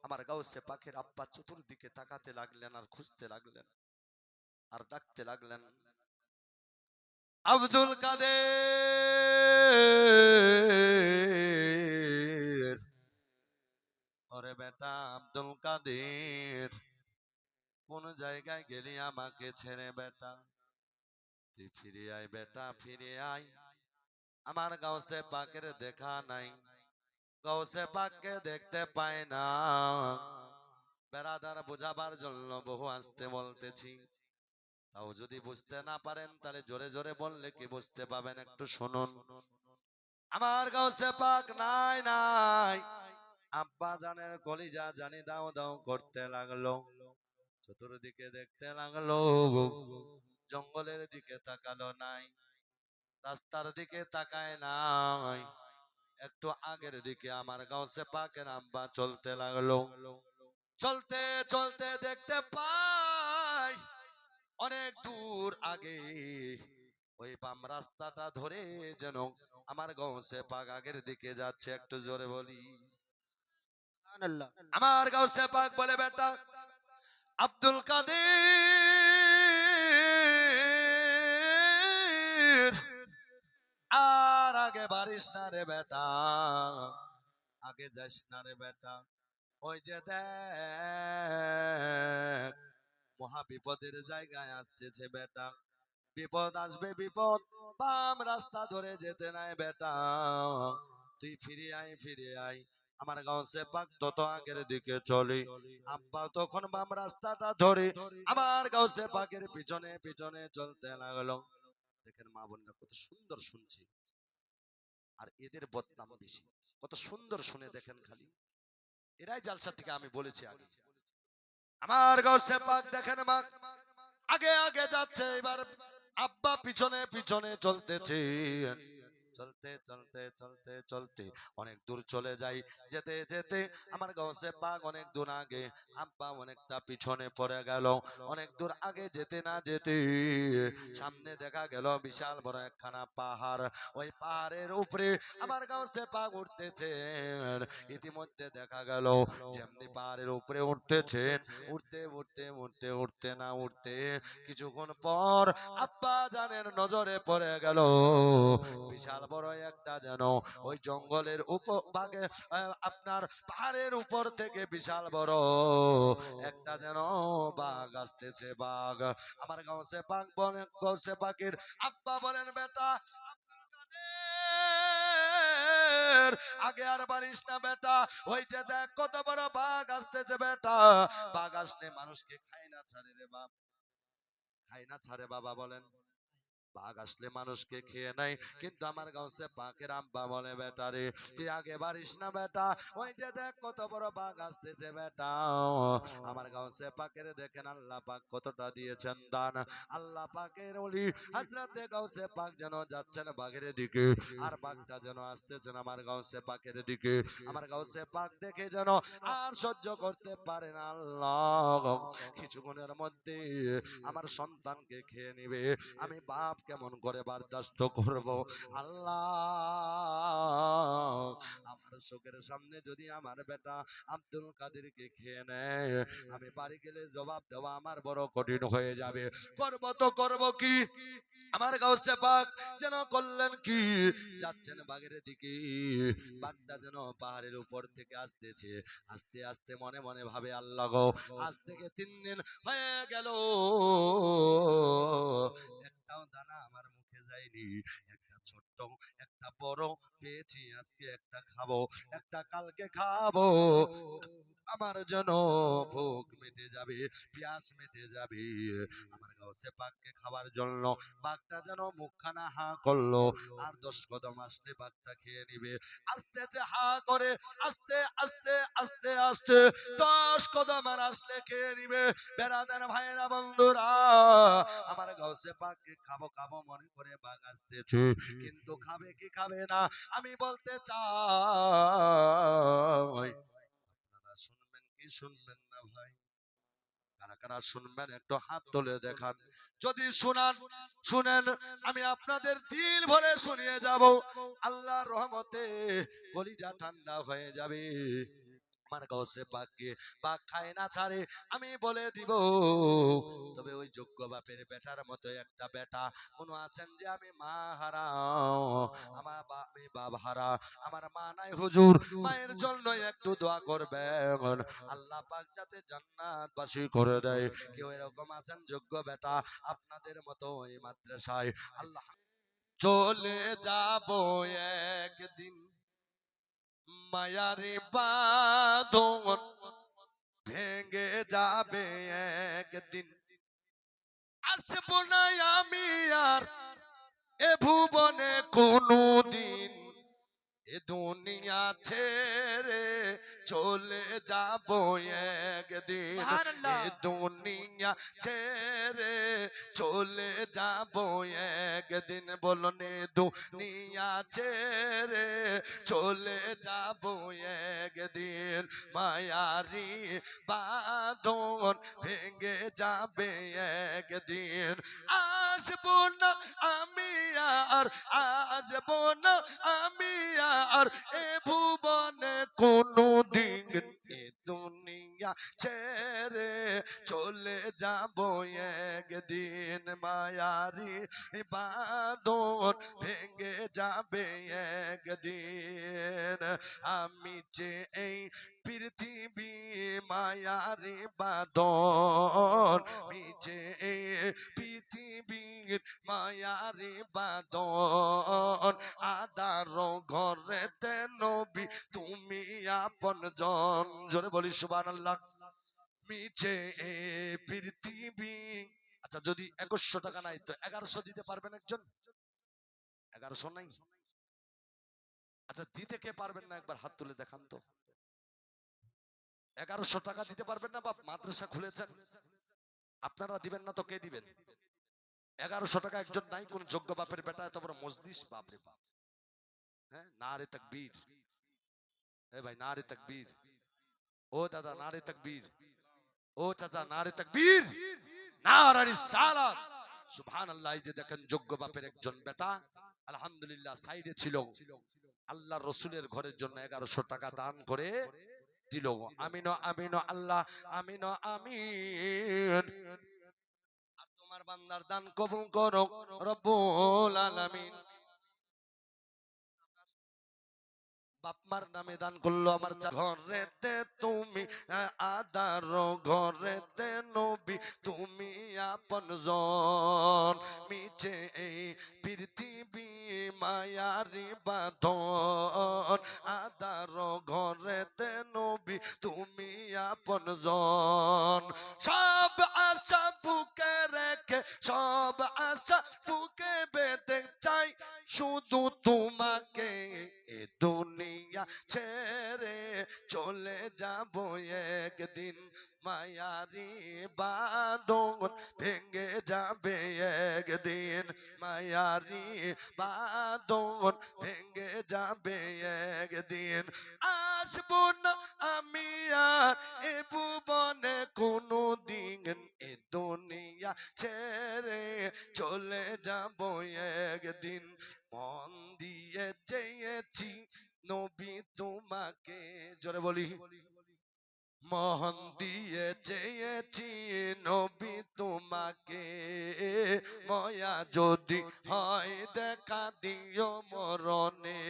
আমার গাউসে পাকের আব্বা চতুর্দিকে তাকাতে লাগলেন আর খুঁজতে লাগলেন আর ডাকতে লাগলেন, আব্দুল কাদের, ওরে বেটা আব্দুল কাদের, কোন জায়গায় গেলি আমাকে ছেড়ে বেটা? তুই ফিরে আয় বেটা, ফিরে আয়। আমার গাউসে পাকের দেখা নাই, গাউসে পাককে দেখতে পায় না। বেড়াদার বোঝাবার জন্য বহু আসতে বলতেছি, তাও যদি বুঝতে না পারেন তাহলে জোরে জোরে বললে কি বুঝতে পাবেন, একটু শুনুন। আমার গাউসে পাক নাই নাই। আব্বা জানের কলিজা জানি দাও দাও করতে লাগলো, চতুর্দিকে দেখতে লাগলো, জঙ্গলের দিকে তাকালো নাই, রাস্তার দিকে তাকায় নাই, একটু আগের দিকে আমার গাউসে পাকের আব্বা চলতে লাগলো। চলতে চলতে দেখতে পাই অনেক দূর আগে ওই বাম রাস্তাটা ধরে যেন আমার গাউসে পাক আগের দিকে যাচ্ছে, একটু জোরে বলি। সুবহানাল্লাহ। আমার গাউসে পাক বলে বেটা আব্দুল কাদের, আর আগে বাড়িস না রে বেটা, আগে যাস না রে বেটা। ওই যে দেখ মহা বিপদের জায়গায় আসতেছে বেটা, বিপদ আসবে বিপদ, বাম রাস্তা ধরে যেতে নাই বেটা, তুই ফিরে আয় ফিরে আয়। আমার গাউসে পাক তত আগের দিকে চলে, আব্বা তখন বাম রাস্তাটা ধরে আমার গাউসে পাকের পিছনে পিছনে চলতে লাগলো। দেখেন মা বোনরা কত সুন্দর শুনছে, আর এদের বদনাম বেশি। কত সুন্দর শুনে দেখেন খালি, এরাই জালসা থেকে আমি বলেছি আগে। আমার গাউসে পাক দেখেন মা আগে আগে যাচ্ছে, এবার আব্বা পিছনে পিছনে চলতেছে। চলতে চলতে চলতে চলতে অনেক দূর চলে যাই। যেতে যেতে আমার গাউসে পাক অনেক দূর আগে, আব্বা অনেকটা পিছনে পড়ে গেল। অনেক দূর আগে যেতে না যেতে সামনে দেখা গেল বিশাল বড় একখানা পাহাড়। ওই পাহাড়ের উপরে আমার গাউসে পাক উঠতেছেন। ইতিমধ্যে দেখা গেল যেমনি পাহাড়ের উপরে উঠতেছেন, উঠতে উঠতে উঠতে উঠতে না উঠতে কিছুক্ষণ পর আব্বা জানের নজরে পড়ে গেল বিশাল বড় একটা যেন ওই জঙ্গলের উপভাগে আপনার পাহাড়ের উপর থেকে বিশাল বড় একটা যেন বাঘ আসতেছে। বাঘ আমার গাউসে পাক বলে, গাউসে পাকের আব্বা বলেন, বেটা আব্দুল কাদের আগে আর পারিস না বেটা, ওই যে দেখ কত বড় বাঘ আসতেছে বেটা। বাঘ আসলে মানুষকে খায় না ছাড়ে রে বাপ, খায় না ছাড়ে বাবা বলেন। বাঘ আসলে মানুষকে খেয়ে নেয়, কিন্তু আমার গাউসে পাকের আব্বা বলে, বেটা রে তুই আগে বাড়িস না বেটা, ওই যে দেখ কত বড় বাঘ আসতেছে বেটা। আমার গাউসে পাকের দেখেন আল্লাহ পাক কতটা দিয়েছেন দান। আল্লাহ পাকের ওলি হযরতে গাউসে পাক যেন যাচ্ছেন বাঘের দিকে, আর বাঘটা যেন আসতেছেন আমার গাউসে পাকের দিকে। আমার গাউসে পাক দেখে যেন আর সহ্য করতে পারে না, আল্লাহ কিছুক্ষণের মধ্যে আমার সন্তানকে খেয়ে নিবে, আমি বাপ কেমন করে বরদাস্ত করব। আল্লাহ আমার চোখের সামনে যদি আমার বেটা আব্দুল কাদেরকে খেয়ে নেয়, আমি বাড়ি গেলে জবাব দেওয়া আমার বড় কঠিন হয়ে যাবে। করব তো করব কি? আমার গাউসে পাক যেন করলেন কি, যাচ্ছেন বাঘের দিকে। বাঘটা যেন পাহাড়ের উপর থেকে আসতেছে, আস্তে আস্তে মনে মনে ভাবে, আল্লাহ গো আজ থেকে 3 দিন হয়ে গেল একটাও দানা আমার মুখে যায়নি। একটা ছোট্ট একটা বড় পেয়েছি, আজকে একটা খাবো, একটা কালকে খাবো, আমার যেন ভোগ মিটে যাবে, পিয়াস মিটে যাবে। আমার গাউসে পাককে খাবার জন্য বাঘটা যেন মুখখানা হা করলো, আর 10 কদম আসলে বাঘটা খেয়ে নিবে। আস্তে যে হা করে আস্তে আস্তে আস্তে আস্তে 10 কদম আর আসলে খেয়ে নিবে। বেড়াদার ভাইয়েরা বন্ধুরা, আমার গাউসে পাককে খাবো খাবো মনে করে বাঘ আসতেছে, কিন্তু খাবে কি খাবে না আমি বলতে চাই। আপনারা শুনবেন কি শুনবেন না ভাই? কারা কারা শুনবেন একটু হাত তুলে দেখান। যদি শুনান, শুনেন, আমি আপনাদের দিল ভরে শুনিয়ে যাব। আল্লাহর রহমতে কলিজা ঠান্ডা হয়ে যাবে। আমার গাউসে পাককে বাঘ খায় না ছাড়ে, আমি বলে দিব। তবে ওই যোগ্য বাপের বেটার মতো একটা বেটা কোন আছেন যে আমি মা হারা, আমার আমি বাপ হারা, আমার মা নাই হুজুর, মায়ের জন্য একটু দোয়া করবেন, আল্লাহ পাক যাতে জান্নাতবাসী করে দেয়। কেউ এরকম আছেন যোগ্য বেটা আপনাদের মতো ওই মাদ্রাসায়? আল্লাহ চলে যাব একদিন মায়ারি বাঁধন ভেঙে যাবে একদিন, আসবো না আমি আর এ ভুবনে কোনদিন, এ দুনিয়া ছেড়ে চলে যাব একদিন, এ দুনিয়া ছেড়ে চলে যাব একদিন। বলুন এ দুনিয়া ছেড়ে চলে যাব একদিন, মায়ারি বাঁধন ভেঙে যাবে একদিন, আসবো না আমি আর, আসবো না আমি আর এ ভুবনে কোনদিন, এ দুনিয়া ছেড়ে চলে যাব একদিন, মায়ারি বাঁধন ভেঙে যাবে একদিন। আমি যে এই পৃথিবী মায়ারি বাঁধন, মিছে এই পৃথিবীর মায়ারি বাঁধন, আদারো ঘরেতে নবী তুমি আপন জন। জোরে বলি সুবহানাল্লাহ। মিছে এ পৃথিবী। আচ্ছা যদি 2100 টাকা নাই তো 1100 দিতে পারবেন একজন? 1100 নাই? আচ্ছা দিতে কে পারবেন না একবার হাত তুলে দেখান তো। 1100 টাকা দিতে পারবেন না? বাপ মাদ্রাসা খুলেছেন, আপনারা দিবেন না তো কে দিবেন? 1100 টাকা একজন নাই? কোন যোগ্য বাপের বেটা এত বড় মজলিস? বাপ রে বাপ, হ্যাঁ, নারে তাকবীর। এ ভাই নারে তাকবীর। ও দাদা নারে তাকবীর। ও চাচা নারে তাকবীর। নারে রিসালাত। সুবহানাল্লাহ। এই যে দেখেন যোগ্য বাপের একজন বেটা আলহামদুলিল্লাহ সাইডে ছিল, আল্লাহর রসুলের ঘরের জন্য 1100 টাকা দান করে দিল। আমিন আমিন আল্লাহ আমিন আমিন। আর তোমার বান্দার দান কবুল করো রব্বুল আলামিন। বাপমার নামে দান করলো আমার ঘরেতে তুমি আদার, ঘরেতে নবী তুমি আপন জন, মিছে এই পৃথিবী মায়ারি বাঁধন, আদার ঘরেতে নবী তুমি আপন জন। সব আশা বুকে রেখে, সব আশা বুকে বেঁধে চাই শুধু তোমাকে, এ দুনিয়া ছেড়ে চলে যাব একদিন, মায়ারি বাঁধন ভেঙে যাবে একদিন, মায়ারি বাঁধন ভেঙে যাবে একদিন। আসবো না আমি আর এ ভুবনে কোনো দিন, এ দুনিয়া ছেড়ে চলে যাব একদিন। মন দিয়ে চেয়েছি নবী তোমাকে, জোরে বলি, মন দিয়ে চেয়েছি নবী তোমাকে, ময়া যদি হয় দেখা দিও মরণে।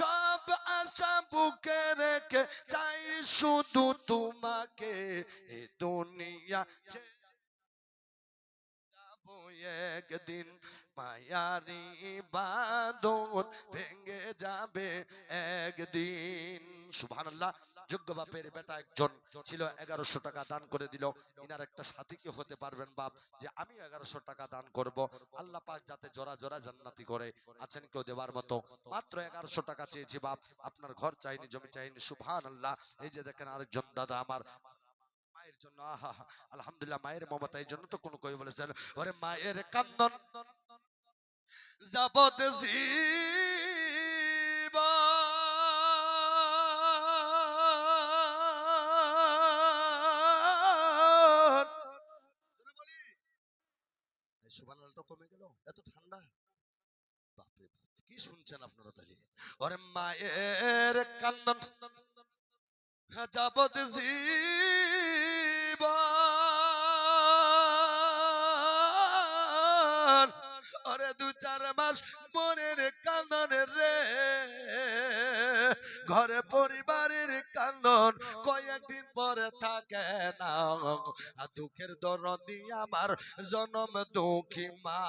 সব আশা বুকে রেখে চাই শুধু তোমাকে, এ দুনিয়া একদিন, মায়ারি বাঁধন ভেঙে যাবে একদিন। সুবহানাল্লাহ। যোগ্য বাপের বেটা একজন ছিল, 1100 টাকা দান করে দিল। ইনার একটা সাথী কি হতে পারবেন বাপ যে আমি 1100 টাকা দান করব, আল্লাহ পাক যাতে জোড়া জোড়া জান্নাতি করে। আছেন কেউ দেবার মতো? মাত্র 1100 টাকা চেয়েছি বাপ, আপনার ঘর চাইনি, জমি চাইনি। সুবহানাল্লাহ। এই যে দেখেন আরেকজন দাদা আমার মায়ের জন্য, আহা আলহামদুলিল্লাহ, মায়ের মমতা, এই জন্য তো কোন কবি বলেছেন ওরে মায়ের কান্দন যাবত জীবন। সুবহানাল্লাহটা কমে গেল, এত ঠান্ডা। বাপরে বাপ, কি শুনছেন আপনারা তাহলে? ওরে মায়ের কান্দন যাবত জীবন, ওরে 2-4 মাস মনের কান্দন রে, ঘরে পরিবারের কান্দন কয়েকদিন পরে থাকে না। দুঃখের দরদি আমার জনম দুঃখী মা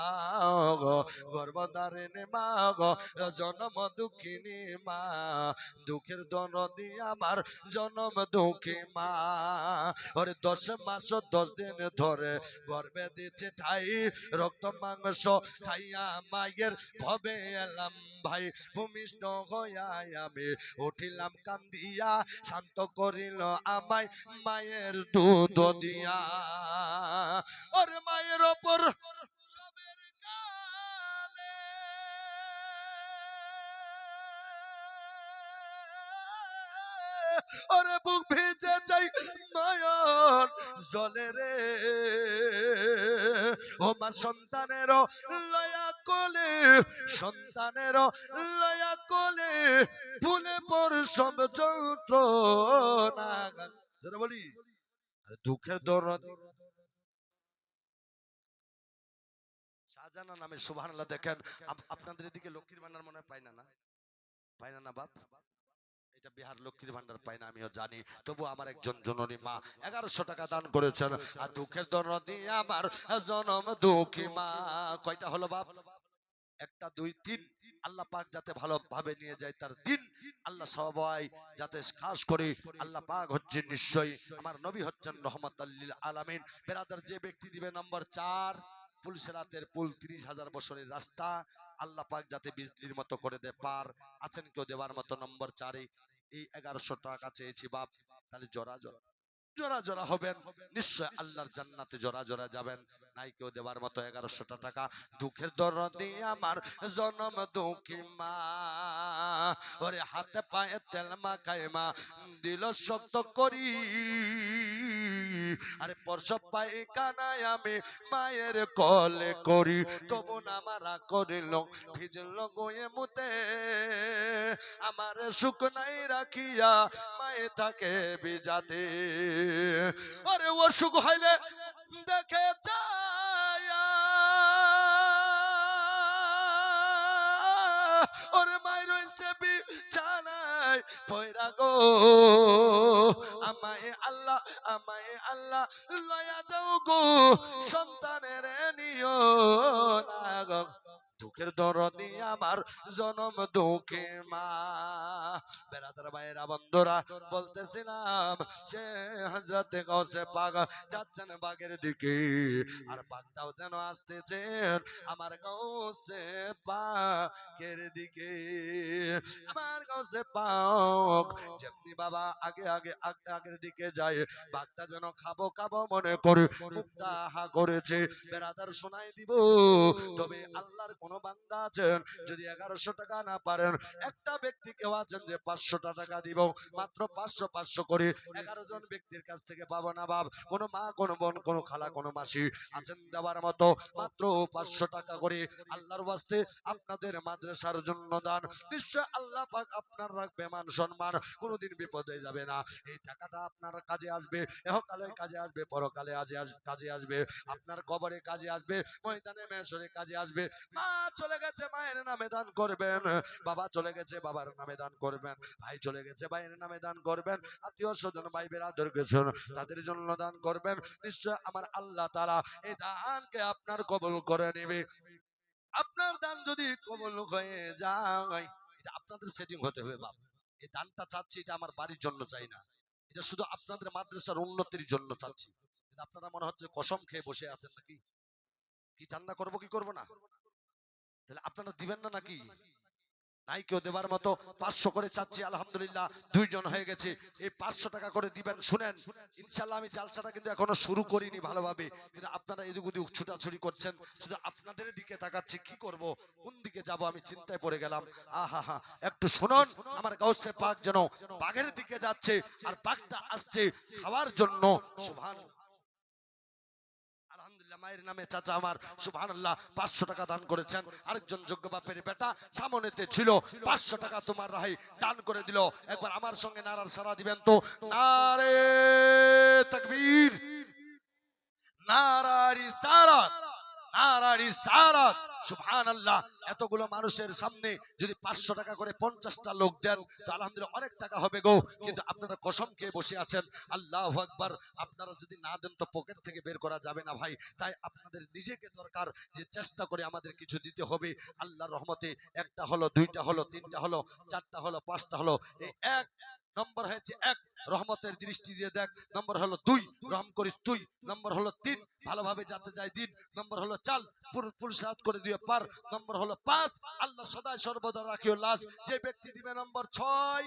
গো, গর্ভধারিণী মা গো, জনম দুঃখিনী মা, দুঃখের দরদি আমার জনম দুঃখী মা। ওরে 10 মাস 10 দিন ধরে গর্ভে দিচ্ছে ঠাই, রক্ত মাংস খাইয়া মায়ের ভবে এলাম ভাই, ভূমিষ্ঠ হইয়া আমি উঠিলাম কান্দিয়া, শান্ত করিল আমায় মায়ের দুধ দিয়া। ওর মায়ের ওপর সবের কালে ওরে বুক ভিজে যাই নয়ন জলে রে, ও মা সন্তানের লয়া কোলে, সন্তানের লয়া কোলে ভুলে পর সব যন্ত্রণা। যেটা বলি দুঃখের দরদ। শাহজাহান নামে সুবহানাল্লাহ। দেখেন আপনাদের এদিকে লক্ষ্মীর ভান্ডার মনে হয় পায় না, না পায় না, না বাপ, এটা বিহার লক্ষ্মীর ভান্ডার পায় না আমিও জানি, তবু আমার একজন জননী মা 1100 টাকা দান করেছেন। আর দুঃখের দরদি আমার জনম দুঃখী মা। কয়টা হলো বাপ? 1 2 3। আল্লাহ পাক যাতে ভালোভাবে নিয়ে যায় তার দিন, আল্লাহ সবাই যাতে খাস করে, আল্লাহ পাক হচ্ছেন নিশ্চয়ই, আমার নবী হচ্ছেন রহমাতুল লিল আলামিন। বেরাদার যে ব্যক্তি দিবে নম্বর 4, পুলসেরাতের পুল 30,000 বছরের রাস্তা, আল্লাহ পাক যাতে বিজলির মতো করে দে পার। আছেন কেউ দেবার মতো? নম্বর 4 এই 1100 টাকা চেয়েছি বাপ, তাহলে জোড়া জোড়া জোড়া জোড়া হবেন, নিশ্চয় আল্লাহর জান্নাতে জোড়া জোড়া যাবেন। নাই কেউ দেবার মতো 1100 টাকা। দুঃখের দরদি আমার জনম দুঃখী মা, ওরে হাতে পায়ে তেল মাখায় মা দিল শক্ত করি, আরে পরশ পায়ে কানায় আমি মায়ের কলে করি, তবু না মারা করিল ভিজল গোয়ে মুতে, আমার সুখ নাই রাখিয়া মায়ে থাকে বিজাতে। আরে অসুখ হইলে দেখে যায়া, ওরে মায়ের রয়েছে বিছানায় পয়রা গো, আমায় আল্লাহ আমায় আল্লাহ লয়া যাও গো, সন্তানের নিও না গো, দুঃখের দরদি আমার জনম দুঃখী মা। বেরাদার ভাইয়েরা বন্ধুরা, বলতেছিলাম সে হযরতে গাউসে পাক যাচ্ছেন বাগের দিকে, আর বাগটাও যেন আসতেছেন আমার গাউসে পাকের দিকে। আমার গাউসে পাক যেমনি বাবা আগে আগে আগের দিকে যায়, বাগটা যেন খাবো খাবো মনে করে মুখটা হা করেছে। বেরাদার শোনাই দিব, তবে আল্লাহর কোন বান্দা আছেন যদি 1100 টাকা না পারেন, একটা ব্যক্তি কেউ আছেন যে 500 টাকা দিব, মাত্র 500 500 করে 11 জন ব্যক্তির কাছ থেকে পাবো না বাপ, কোন মা কোন বোন কোন খালা কোন মাসি আছেন দেওয়ার মতো, মাত্র 500 টাকা করে আল্লাহর ওয়াস্তে আপনাদের মাদ্রাসার জন্য দান। নিশ্চয় আল্লাহ পাক আপনার রাখবে মান সম্মান, কোনোদিন বিপদে যাবে না। এই টাকাটা আপনার কাজে আসবে, ইহকালে কাজে আসবে, পরকালে কাজে আসবে, আপনার কবরে কাজে আসবে, ময়দানে মেশরে কাজে আসবে। মা চলে গেছে মায়ের নামে দান করবেন, বাবা চলে গেছে বাবার নামে দান করবেন, ভাই চলে গেছে ভাইয়ের নামে দান করবেন, আত্মীয় স্বজন ভাই বেরাদর গেছেন তাদের জন্য দান করবেন। নিশ্চয় আমার আল্লাহ তাআলা এই দানকে আপনার কবুল করে নেবে। আপনার দান যদি কবুল হয়ে যায়, এটা আপনাদের সেটিং হতে হবে বাপ। এই দানটা চাচ্ছি, এটা আমার বাড়ির জন্য চাই না, এটা শুধু আপনাদের মাদ্রাসার উন্নতির জন্য চাচ্ছি। কিন্তু আপনারা মনে হচ্ছে কসম খেয়ে বসে আছেন নাকি, কি চান্দা করবো কি করবো না, তাহলে আপনারা দিবেন না নাকি? নাই কেউ দেবার মতো 500 করে চাচ্ছি, আলহামদুলিল্লাহ 2 জন হয়ে গেছে, এই 500 টাকা করে দিবেন। শুনেন, ইনশাআল্লাহ আমি জালসাটা কিন্তু এখনো শুরু করিনি ভালোভাবে, কিন্তু আপনারা এদিক ওদিক ছুটাছুটি করছেন, শুধু আপনাদের দিকে তাকাচ্ছি, কি করব কোন দিকে যাব আমি চিন্তায় পড়ে গেলাম। আহা হা, একটু শুনুন, আমার গাউসে পাক যেন বাগের দিকে যাচ্ছে, আর পাকটা আসছে খাওয়ার জন্য। সুবহানাল্লাহ, আলহামদুলিল্লাহ, মায়ের নামে চাচা আমার সুবহানাল্লাহ 500 টাকা দান করেছেন। আরেকজন যোগ্য বাপের বেটা সামনেতে ছিল, 500 টাকা তোমার রাহে দান করে দিল। একবার আমার সঙ্গে নারার সারা দিবেন তো, নারে তাকবীর, নারা রিসালাত, নারা রিসালাত, সুবহানাল্লাহ। এতগুলো মানুষের সামনে যদি 500 টাকা করে 50টা লোক দেন, তো আলহামদুলিল্লাহ অনেক টাকা হবে গো। কিন্তু আপনারা কসম খেয়ে বসে আছেন, আল্লাহু আকবার, আপনারা যদি না দেন তো পকেট থেকে বের করা যাবে না ভাই। তাই আপনাদের নিজেকে দরকার যে চেষ্টা করে আমাদের কিছু দিতে হবে। আল্লাহর রহমতে একটা হলো, দুইটা হলো, তিনটা হলো, চারটা হলো, পাঁচটা হলো, এই এক নম্বর হয়েছে এক, রহমতের দৃষ্টি দিয়ে দেখ। নম্বর হলো 2, রহম করিস তুই। নম্বর হলো 3, ভালোভাবে যাতে যায় দিন। নম্বর হলো 4, পুরুষার্থ করে দিয়ে পার। নম্বর হলো 5, আল্লাহ সদাই সর্বদা রাখিও লাজ। যে ব্যক্তি দিবে নম্বর 6,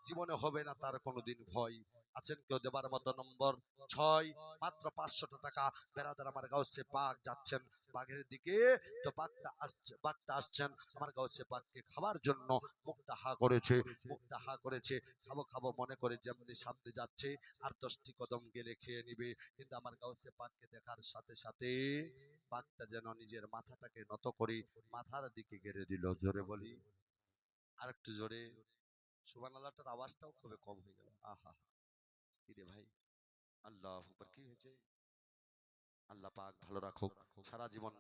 জীবনে হবে না তার কোনোদিন ভয়। আছেন কেউ দেবার মতো? নম্বর 6, মাত্র 500 টাকা। বেরাদার আমার গাউসে পাক যাচ্ছেন বাগের দিকে, তো বাঘটা আসছেন আমার গাউসে পাককে খাবার জন্য। মুখটা হা করেছে, মুখটা হা করেছে, খাবো খাবো মনে করে যেমনি সামনে যাচ্ছে, আর 10টি কদম গেলে খেয়ে নিবে। কিন্তু আমার গাউসে পাককে দেখার সাথে সাথে বাঘটা যেন নিজের মাথাটাকে নত করে মাথার দিকে গেড়ে দিল। জোরে বলি, আর একটু জোরে। সুবহানাল্লাহটার আওয়াজটাও খুবই কম হয়ে গেল। আহা, কি রে ভাই, আল্লাহু আকবার, কি হয়েছে? আল্লাহ পাক ভালো রাখুক, সারা জীবন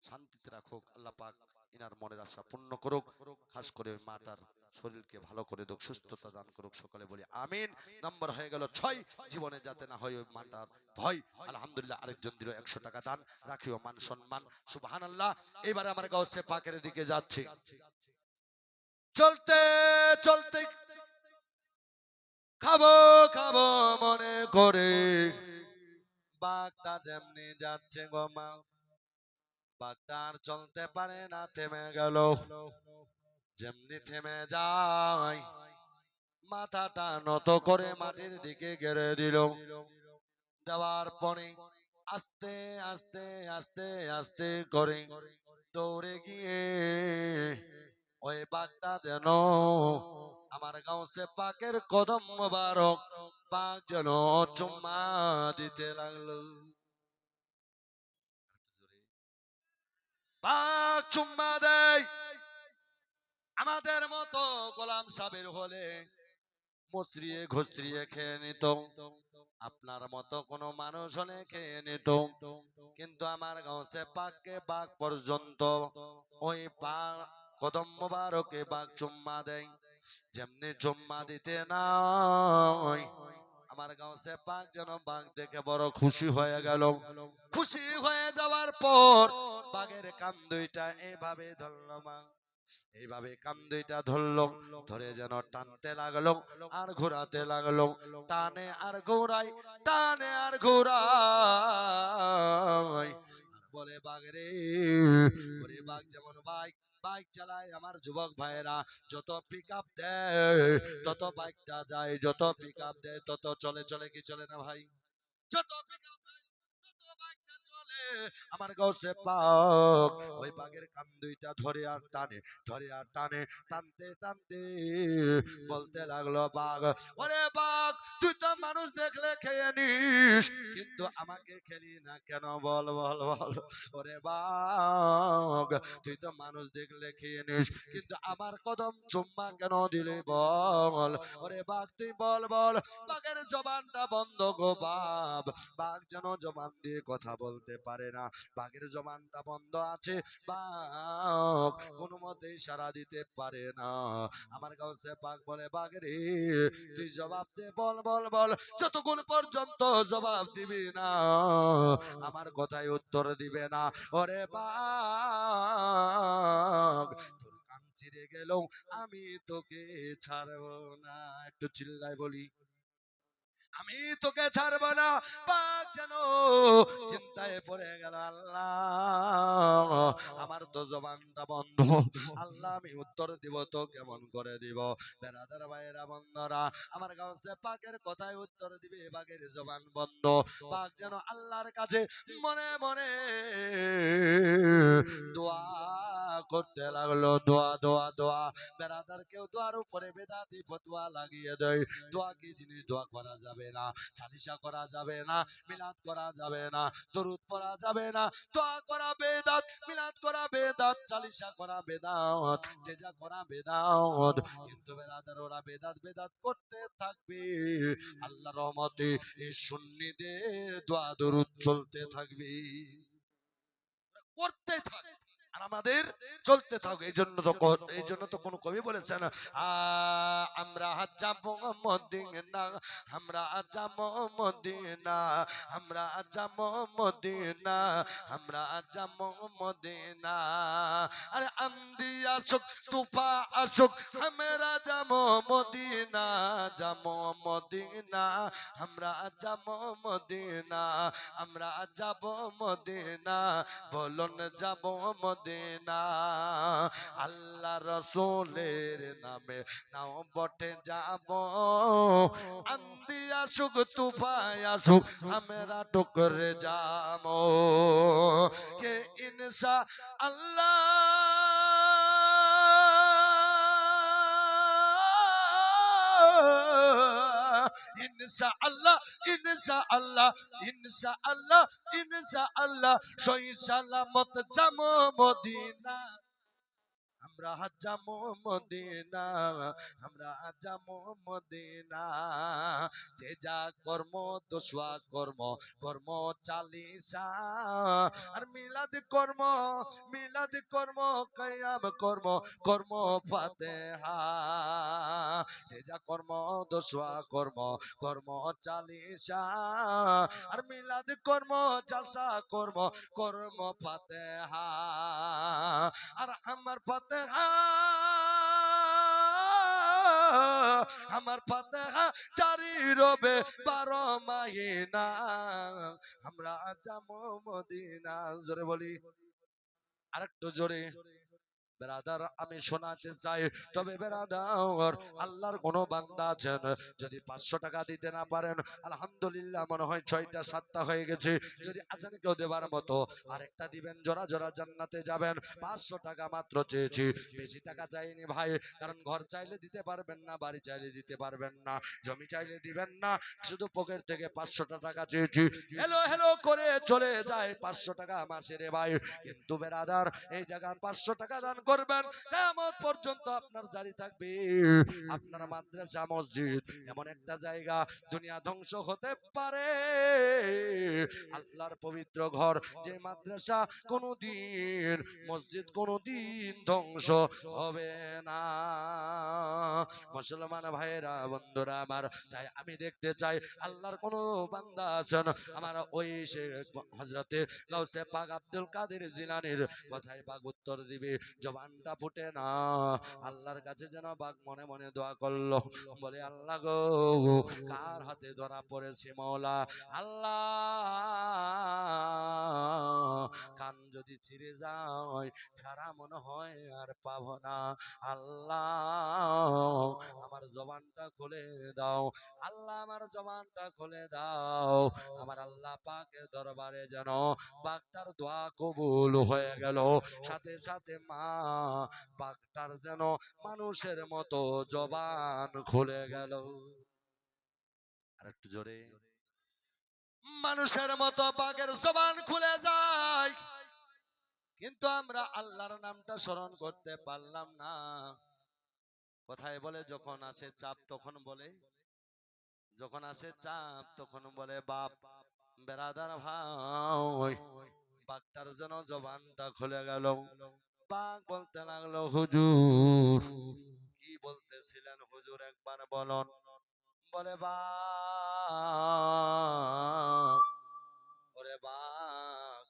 শান্তিতে রাখুক। আল্লাহ পাক ইনার মনের আশা পূর্ণ করুক, খাস করে ওই মাটার শরীরকে ভালো করে দেখ, সুস্থতা দান করুক। সকলে বলি আমিন। নম্বর হয়ে গেল 6, জীবনে যাতে না হয় ওই মাটার ভয়। আলহামদুলিল্লাহ, আরেকজন দিল 100 টাকা দান, রাখিও মান সম্মান। সুবহানাল্লাহ। এবারে আমার গাউসে পাকের দিকে যাচ্ছে, চলতে চলতে খাবো খাবো মনে করে বাঘটা যেমনি যাচ্ছে গো মা, বাঘটা আর চলতে পারে না, থেমে গেল। যেমনি থেমে যায়, মাথাটা নত করে মাটির দিকে গেড়ে দিল। দেওয়ার পরে আস্তে আস্তে আস্তে আস্তে করে দৌড়ে গিয়ে ওই বাঘটা যেন আমার গাউসে পাকের কদম মোবারক বাঘ যেন চুম্মা দিতে লাগলো। বাঘ চুম্মা দেয়। আমাদের মতো গোলাম সাবের হলে মুচড়িয়ে ঘুচড়িয়ে খেয়ে নিত, আপনার মতো কোনো মানুষ হলে খেয়ে নিত, কিন্তু আমার গাউসে পাককে বাঘ পর্যন্ত ওই কদম মোবারকে বাঘ চুম্মা দেয়। যেমনি চুম্মা দিতে নাই আমার গাউসে পাক যেন বাঘ দেখে বড় খুশি হয়ে গেল। খুশি হয়ে যাওয়ার পর বাঘের কান দুইটা এইভাবে ধরল, বাঘ এইভাবে কান দুইটা ধরলো, ধরে যেন টানতে লাগলো আর ঘোরাতে লাগলো, টানে আর ঘোরাই, টানে আর ঘোরাই। আর বলে বাঘ রে, ওরে বাঘ যেমন বাইক বাইক চালায় আমার যুবক ভাইয়েরা, যত পিক আপ দেয় তত বাইকটা যায়, যত পিক আপ দেয় তত চলে। চলে কি চলে না ভাই? যত পিক আপ দেয় তত বাইকটা চলে। আমার গাউসে পাক ওই বাঘের কান দুইটা ধরে আর টানে, ধরে আর টানে, টানতে টানতে বলতে লাগলো বাঘ, ওরে বাঘ তুই তো মানুষ দেখলে খেয়ে নিস, কিন্তু আমাকে খেলি না কেন? বল বল বল। ওরে বাঘ তুই তো মানুষ দেখলে খেয়ে নিস, কিন্তু আমার কদম চুম্মা কেন দিলি বল? ওরে বাঘ তুই বল বল। বাঘের জবানটা বন্ধ গো বাপ, বাঘ যেন জবান দিয়ে কথা বলতে পারে না, বাঘের জবানটা বন্ধ আছে, বাঘ কোনো মতে ইশারা দিতে পারে না। আমার কাছে বাঘ বলে, বাঘ রে তুই জবাব দে, বল বল বল। যতক্ষণ পর্যন্ত জবাব দিবি না আমার কথায় উত্তর দিবে না, ওরে বাঘ তোর কান ছিঁড়ে গেল আমি তোকে ছাড়বো না। একটু চিল্লায় বলি, আমি তোকে ছাড়বো না। বাঘ যেন চিন্তায় পড়ে গেল, আল্লাহ আমার তো জবানটা বন্ধ, আল্লাহ আমি উত্তর দিব তো কেমন করে দিব? বেরাদার ভাইয়েরা বন্ধরা, আমার গাউসে পাকের কথায় উত্তর দিবে, বাঘের জবান বন্ধ। বাঘ যেন আল্লাহর কাছে মনে মনে দোয়া করতে লাগলো, দোয়া দোয়া দোয়া। বেরাদার কেউ দোয়ার উপরে বেদাতি ফতোয়া লাগিয়ে দেয়, দোয়া কি জিনিস? দোয়া করা যাবে না, সালিশা করা যাবে না, মিলাদ করা যাবে না, দরুদ পড়া যাবে না, দোয়া করা বেদাত, মিলাদ করা বেদাত, সালিশা করা বেদাত, তেজা করা বেদাত। কিন্তু বেরাদার ওরা বেদাত বেদাত করতে থাকবে, আল্লাহর রহমতে এই সুন্নিদের দোয়া দরুদ চলতে থাকবে, করতে থাকবে, আর আমাদের চলতে থাকবে। এই জন্য তো কোন কবি বলেছেন, আমরা যাবো মদিনা, আমরা যাবো মদিনা, আমরা যাবো মদিনা, আমরা যাবো মদিনা। আরে আন্দি আসুক তুফা আসুক আমরা যাবো মদিনা, যাবো মদিনা, আমরা যাবো মদিনা, আমরা যাবো মদিনা, বলুন যাব মদিনা। আল্লাহ রসুলের নামে নাও বটে যাব, আন্দি আসুক তুফায় আসুক আমরা টুকরে যাব, কে ইনশা আল্লাহ ইনশাআল্লাহ ইনশাআল্লাহ ইনশাআল্লাহ ইনশাআল্লাহ সই সালামত যাবো মদিনা, আমরা যাবো মদিনা, আমরা যাবো মদিনা। তেজা কর্ম দোসওয়া কর্ম, কর্ম চালিসা আর মিলাদ কর্ম, মিলাদ কর্ম, কিয়াম কর্ম, কর্ম ফাতিহা। তেজা কর্ম দোসওয়া কর্ম, কর্ম চালিসা আর মিলাদ কর্ম, জালসা কর্ম, কর্ম ফাতিহা। আর আমার ফাতিহা, আমার ফাতিহা জারি রবে 12 মাহিনা, আমরা যাবো মদিনা। জোরে বলি, আরেকটু জোরে, বেরাদার আমি শোনাতে চাই, তবে বেরাদার আল্লাহর কোন বান্দা আছেন যদি 500 টাকা দিতে না পারেন, আলহামদুলিল্লাহ মনে হয় 6টা 7টা হয়ে গেছে, যদি আছেন কেউ দেবার মতো আরেকটা দিবেন, জোড়া জোড়া জান্নাতে যাবেন। 500 টাকা মাত্র চেয়েছি, বেশি টাকা চাইনি ভাই, কারণ ঘর চাইলে দিতে পারবেন না, বাড়ি চাইলে দিতে পারবেন না, জমি চাইলে দিবেন না, শুধু পকেট থেকে 500 টাকা চেয়েছি। হেলো হেলো করে চলে যায় 500 টাকা মাসে রে ভাই। কিন্তু বেরাদার এই জায়গা 500 টাকা দান করবেন, কিয়ামত পর্যন্ত আপনার জারি থাকবে। আপনার মাদ্রাসা মসজিদ এমন একটা জায়গা, দুনিয়া ধ্বংস হতে পারে, আল্লাহর পবিত্র ঘর যে মাদ্রাসা কোনদিন, মসজিদ কোনদিন ধ্বংস হবে না। মুসলমান ভাইরা বন্ধুরা আমার, তাই আমি দেখতে চাই আল্লাহর কোন বান্দা আছেন আমার ওই হযরতে গাউসে পাক আব্দুল কাদের জিলানীর কথায় পাক উত্তর দিবে, জবানটা ফুটে না, আল্লাহর কাছে যেন পাক মনে মনে দোয়া করলো, বলে আল্লাহ গো, কার হাতে ধরা পড়েছে মাওলা, আল্লাহ কান যদি ছিঁড়ে যায় ছাড়া মনে হয় আর পাবো না, আল্লাহ আমার জবানটা খুলে দাও, আল্লাহ আমার জবানটা খুলে দাও। আমার আল্লাহ পাকের দরবারে যেন বাঘটার দোয়া কবুল হয়ে গেল, সাথে সাথে মা বাঘটার যেন মানুষের মতো জবান খুলে গেল। আর একটু জোরে, মানুষের মতো বাঘের জবান খুলে যায়, কিন্তু আমরা আল্লাহর নামটা স্মরণ করতে পারলাম না। কোথায় বলে যখন আসে চাপ তখন বলে, যখন আসে চাপ তখন বলে বাপ। বেরাদার ভাই, বাঘটার যেন জবানটা খুলে গেল, বাঘ বলতে লাগলো হুজুর। কি বলতেছিলেন হুজুর একবার বলুন। বলে বাঘ, ওরে বাঘ,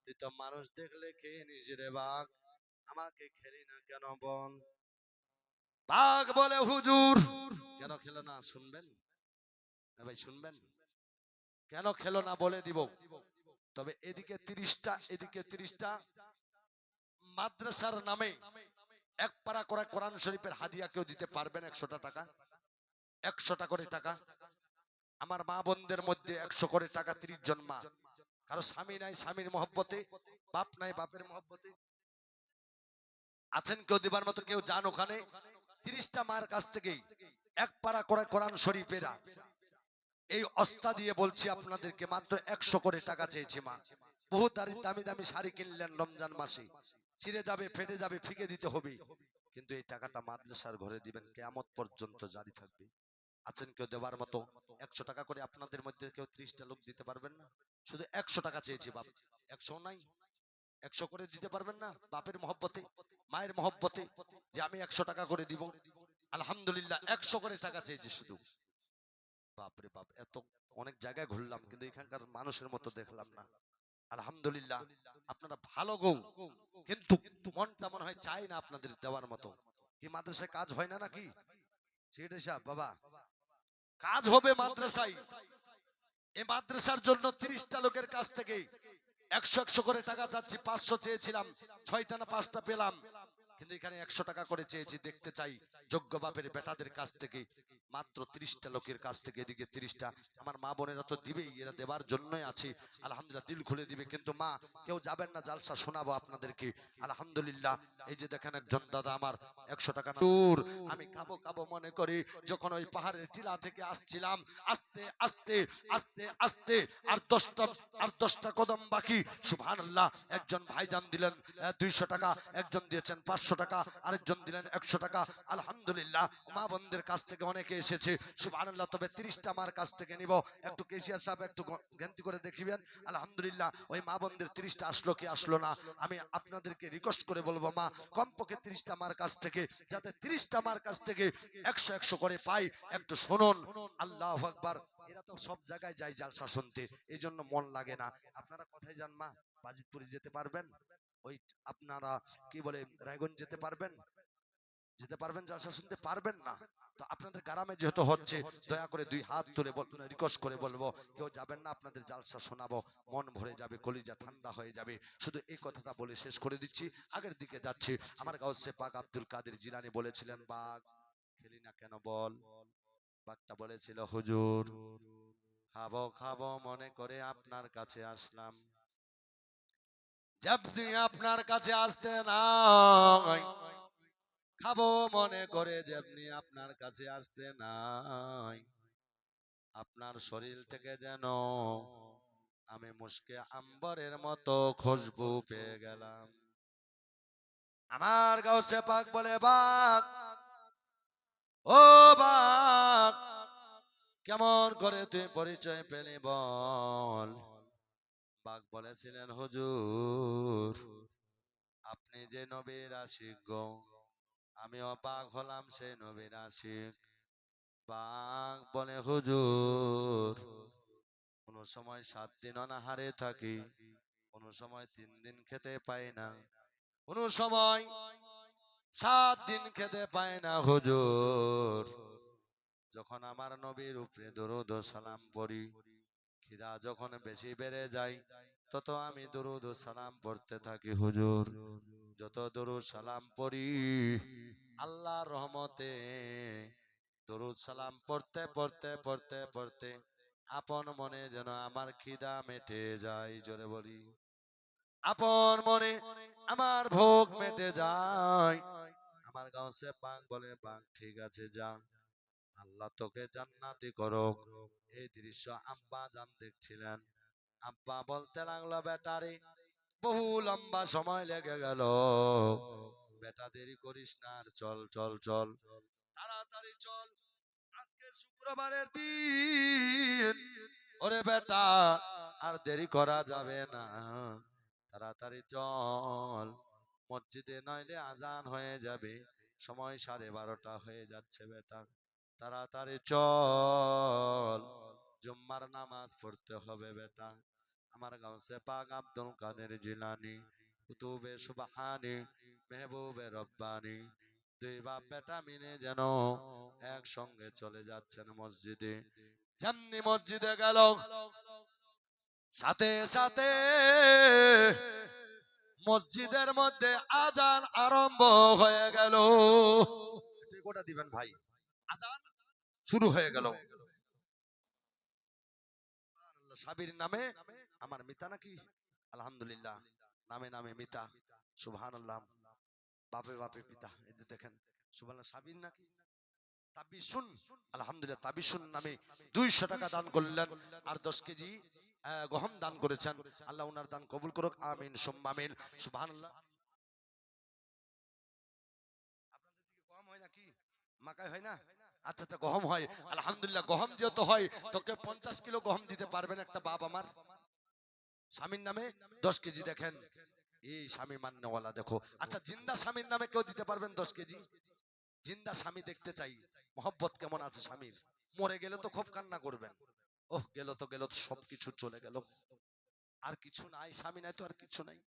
তুই তো মানুষ দেখলে খেয়ে নিস রে বাঘ, আমাকে খেলি না কেন বল। বাঘ বলে হুজুর, কেন খেলো না শুনবেন ভাই, শুনবেন কেন খেলো না বলে দিব। তবে এদিকে 30টা এদিকে 30টা মাদ্রাসার নামে এক পারা করে কোরআন শরীফের হাদিয়া কেউ দিতে পারবেন 100টা টাকা, 100টা করে টাকা। আমার মা বোনদের মধ্যে 100 করে টাকা 30 জন মা, কারো স্বামী নাই স্বামীর মহব্বতে, বাপ নাই বাপের মহব্বতে, আছেন কেউ দিবার মতো কেউ যান ওখানে। 30টা মার কাছ থেকে এক পারা করে কোরআন শরীফেরা এই অস্তা দিয়ে বলছি আপনাদেরকে মাত্র 100 করে টাকা চেয়েছে মা। বহু দামি দামি শাড়ি কিনলেন রমজান মাসে, ছিঁড়ে যাবে ফেটে যাবে ফিকে দিতে হবে, কিন্তু এই টাকাটা মাদ্রাসার ঘরে দিবেন, কিয়ামত পর্যন্ত জারি থাকবে। আছেন কেউ দেওয়ার মতো? 100 টাকা করে আপনাদের মধ্যে কেউ 30টা লোক দিতে পারবেন না? শুধু 100 টাকা চেয়েছি বাপ, 100 নাই, 100 করে দিতে পারবেন না? বাপের মহব্বতে মায়ের মহব্বতে যে আমি 100 টাকা করে দিব, আলহামদুলিল্লাহ 100 করে টাকা চেয়েছি শুধু। বাপরে বাপ, এত অনেক জায়গায় ঘুরলাম কিন্তু এখানকার মানুষের মতো দেখলাম না। আলহামদুলিল্লাহ আপনারা ভালো গো, কিন্তু মনটা মনে হয় চাই না আপনাদের দেওয়ার মতো। কি মাদ্রাসায় কাজ হয় না নাকি? সেটাই সাহেব বাবা, কাজ হবে মাদ্রাসায়। এই মাদ্রাসার জন্য 30টা লোকের কাছ থেকে 100 করে টাকা চাচ্ছি। 500 চেয়েছিলাম, 6টা না 5টা পেলাম, কিন্তু এখানে 100 টাকা করে চেয়েছি। দেখতে চাই যোগ্য বাপের বেটাদের কাছ থেকে, মাত্র 30টা লোকের কাছ থেকে। এদিকে 30টা আমার মা বোনেরা তো দিবেই, এরা দেবার জন্যই আছে, আলহামদুলিল্লাহ দিল খুলে দিবে। কিন্তু মা কেউ যাবেন না, জালসা শোনাবো আপনাদেরকে আলহামদুলিল্লাহ। এই যে দেখেন একজন দাদা আমার 100 টাকা দূর, আমি কাবো কাবো মনে করি যখন ওই পাহাড়ের টিলা থেকে আসছিলাম, আস্তে আস্তে আস্তে আস্তে আর 10টা কদম বাকি, সুবহানাল্লাহ, একজন ভাইজান দিলেন 200 টাকা, একজন দিয়েছেন 500 টাকা, আরেকজন দিলেন 100 টাকা। আলহামদুলিল্লাহ মা বোনদের কাছ থেকে অনেকে এসেছে, সুবহানাল্লাহ। তবে 30টা মার কাছ থেকে নিব, একটু কেশিয়ার সাহেব একটু গণতি করে দেখিবেন। আলহামদুলিল্লাহ ওই মা বোনদের 30টা আসলো কি আসলো না, আমি আপনাদেরকে রিকোয়েস্ট করে বলবো মা কমপক্ষে 30টা মার কাছ থেকে, যাতে 30টা মার কাছ থেকে 100 করে পাই, একটু শুনুন। আল্লাহু আকবার। এরা তো সব জায়গায় যায় জালসা শুনতে, এই জন্য মন লাগে না। আপনারা কোথায় যান মা? বাজিতপুরে যেতে পারবেন? ওই আপনারা কি বলে রায়গঞ্জ যেতে পারবেন? যদি যেতে পারবেন, জালসা শুনতে পারবেন না, তো আপনাদের গ্রামে যেহেতু হচ্ছে, দয়া করে 2 হাত তুলে রিকোয়েস্ট করে বলবো, কেউ যাবেন না, আপনাদের জালসা শোনাবো, মন ভরে যাবে, কলিজা ঠান্ডা হয়ে যাবে। শুধু এই কথাটা বলে শেষ করে দিচ্ছি, আগের দিকে যাচ্ছি। আমার গাউসে পাক আব্দুল কাদের জিলানী বলেছিলেন, বাঘ খেলি না কেন বল। বাঘটা বলেছিল, হুজুর খাবো খাবো মনে করে আপনার কাছে আসলাম, যেমনি আপনার কাছে আসতে নাই, খাবো মনে করে যেমনি আপনার কাছে আসতে নাই, আপনার শরীর থেকে যেন আমি মুশকে আম্বরের মতো খুশবু পেয়ে গেলাম। আমার গাউসে পাক বলে, বাঘ ও বাঘ, কেমন করে তুই পরিচয় পেলি বল। বাঘ বলেছিলেন, হুজুর আপনি যে নবীর আশিক গো, আমিও বাঘ হলাম সেই নবীর আশিক। বাঘ বলে, হুজুর কোন সময় 7 দিন অনাহারে থাকি, কোন সময় 3 দিন খেতে পাই না, কোন সময় 7 দিন খেতে পাই না হুজুর। যখন আমার নবীর উপরে দরুদ ও সালাম পড়ি, খিদা যখন বেশি বেড়ে যায়, তত আমি দরুদ ও সালাম পড়তে থাকি হুজুর। যত দরুদ সালাম পড়ি, আল্লাহর রহমতে দরুদ সালাম পড়তে পড়তে পড়তে পড়তে আপন মনে যেন আমার খিদা মেটে যায়। জোরে বলি, আপন মনে আমার ভোগ মেটে যায়। আমার গাঁওসে পাক বলে, পাক ঠিক আছে যা, আল্লাহ তোকে জান্নাতি করুক। এই দৃশ্য আব্বা জান দেখছিলেন। আব্বা বলতে লাগলো, বেটারে বহু লম্বা সময় লেগে গেল, বেটা দেরি করিস না, আর চল চল চল, তাড়াতাড়ি চল, আজকে শুক্রবারের দিন, ওরে বেটা আর দেরি করা যাবে না, তাড়াতাড়ি চল মসজিদে, নইলে আজান হয়ে যাবে, সময় 12:30 হয়ে যাচ্ছে, বেটা তাড়াতাড়ি চল, জুম্মার নামাজ পড়তে হবে বেটা। আমার গাউসে পাক আব্দুল কাদের জিলানী, কুতুবে সুবহানী, মেহবুবে রব্বানী, 2 বাপ বেটা মিলে যেন একসঙ্গে চলে যাচ্ছেন মসজিদে। যেমনি মসজিদে গেল, সাথে সাথে মসজিদের মধ্যে আজান আরম্ভ হয়ে গেল। ঠিক ওটা দিবেন ভাই, আজান শুরু হয়ে গেল। সাবির নামে আমার মিতা নাকি, আলহামদুলিল্লাহ, নামে নামে মিতা, সুবহানাল্লাহ, বাপে বাপে পিতা, এই যে দেখেন সুবহানাল্লাহ, সাবির নাকি তাবিশুন, আলহামদুলিল্লাহ, তাবিশুন নামে 200 টাকা দান করলেন, আর 10 কেজি গহম দান করেছেন। আল্লাহ ওনার দান কবুল করুক, আমিন সুম্মা আমিন, সুবহানাল্লাহ। আপনাদের দিকে গহম হয় নাকি, মাকাই হয় না? আচ্ছা আচ্ছা, গহম হয়, আলহামদুলিল্লাহ। গহম যেহেতু হয়, তোকে 50 কিলো গহম দিতে পারবেন একটা বাপ আমার স্বামীর নামে 10 কেজি। দেখেন এই স্বামী মান্যওয়ালা, দেখো। আচ্ছা, জিন্দা স্বামীর নামে কেউ দিতে পারবেন 10 কেজি? জিন্দা স্বামী দেখতে চাই, মহব্বত কেমন আছে স্বামীর। মরে গেলে তো খুব কান্না করবেন, ওহ গেল তো গেল, সবকিছু চলে গেল, আর কিছু নাই, স্বামী নাই তো আর কিছু নাই।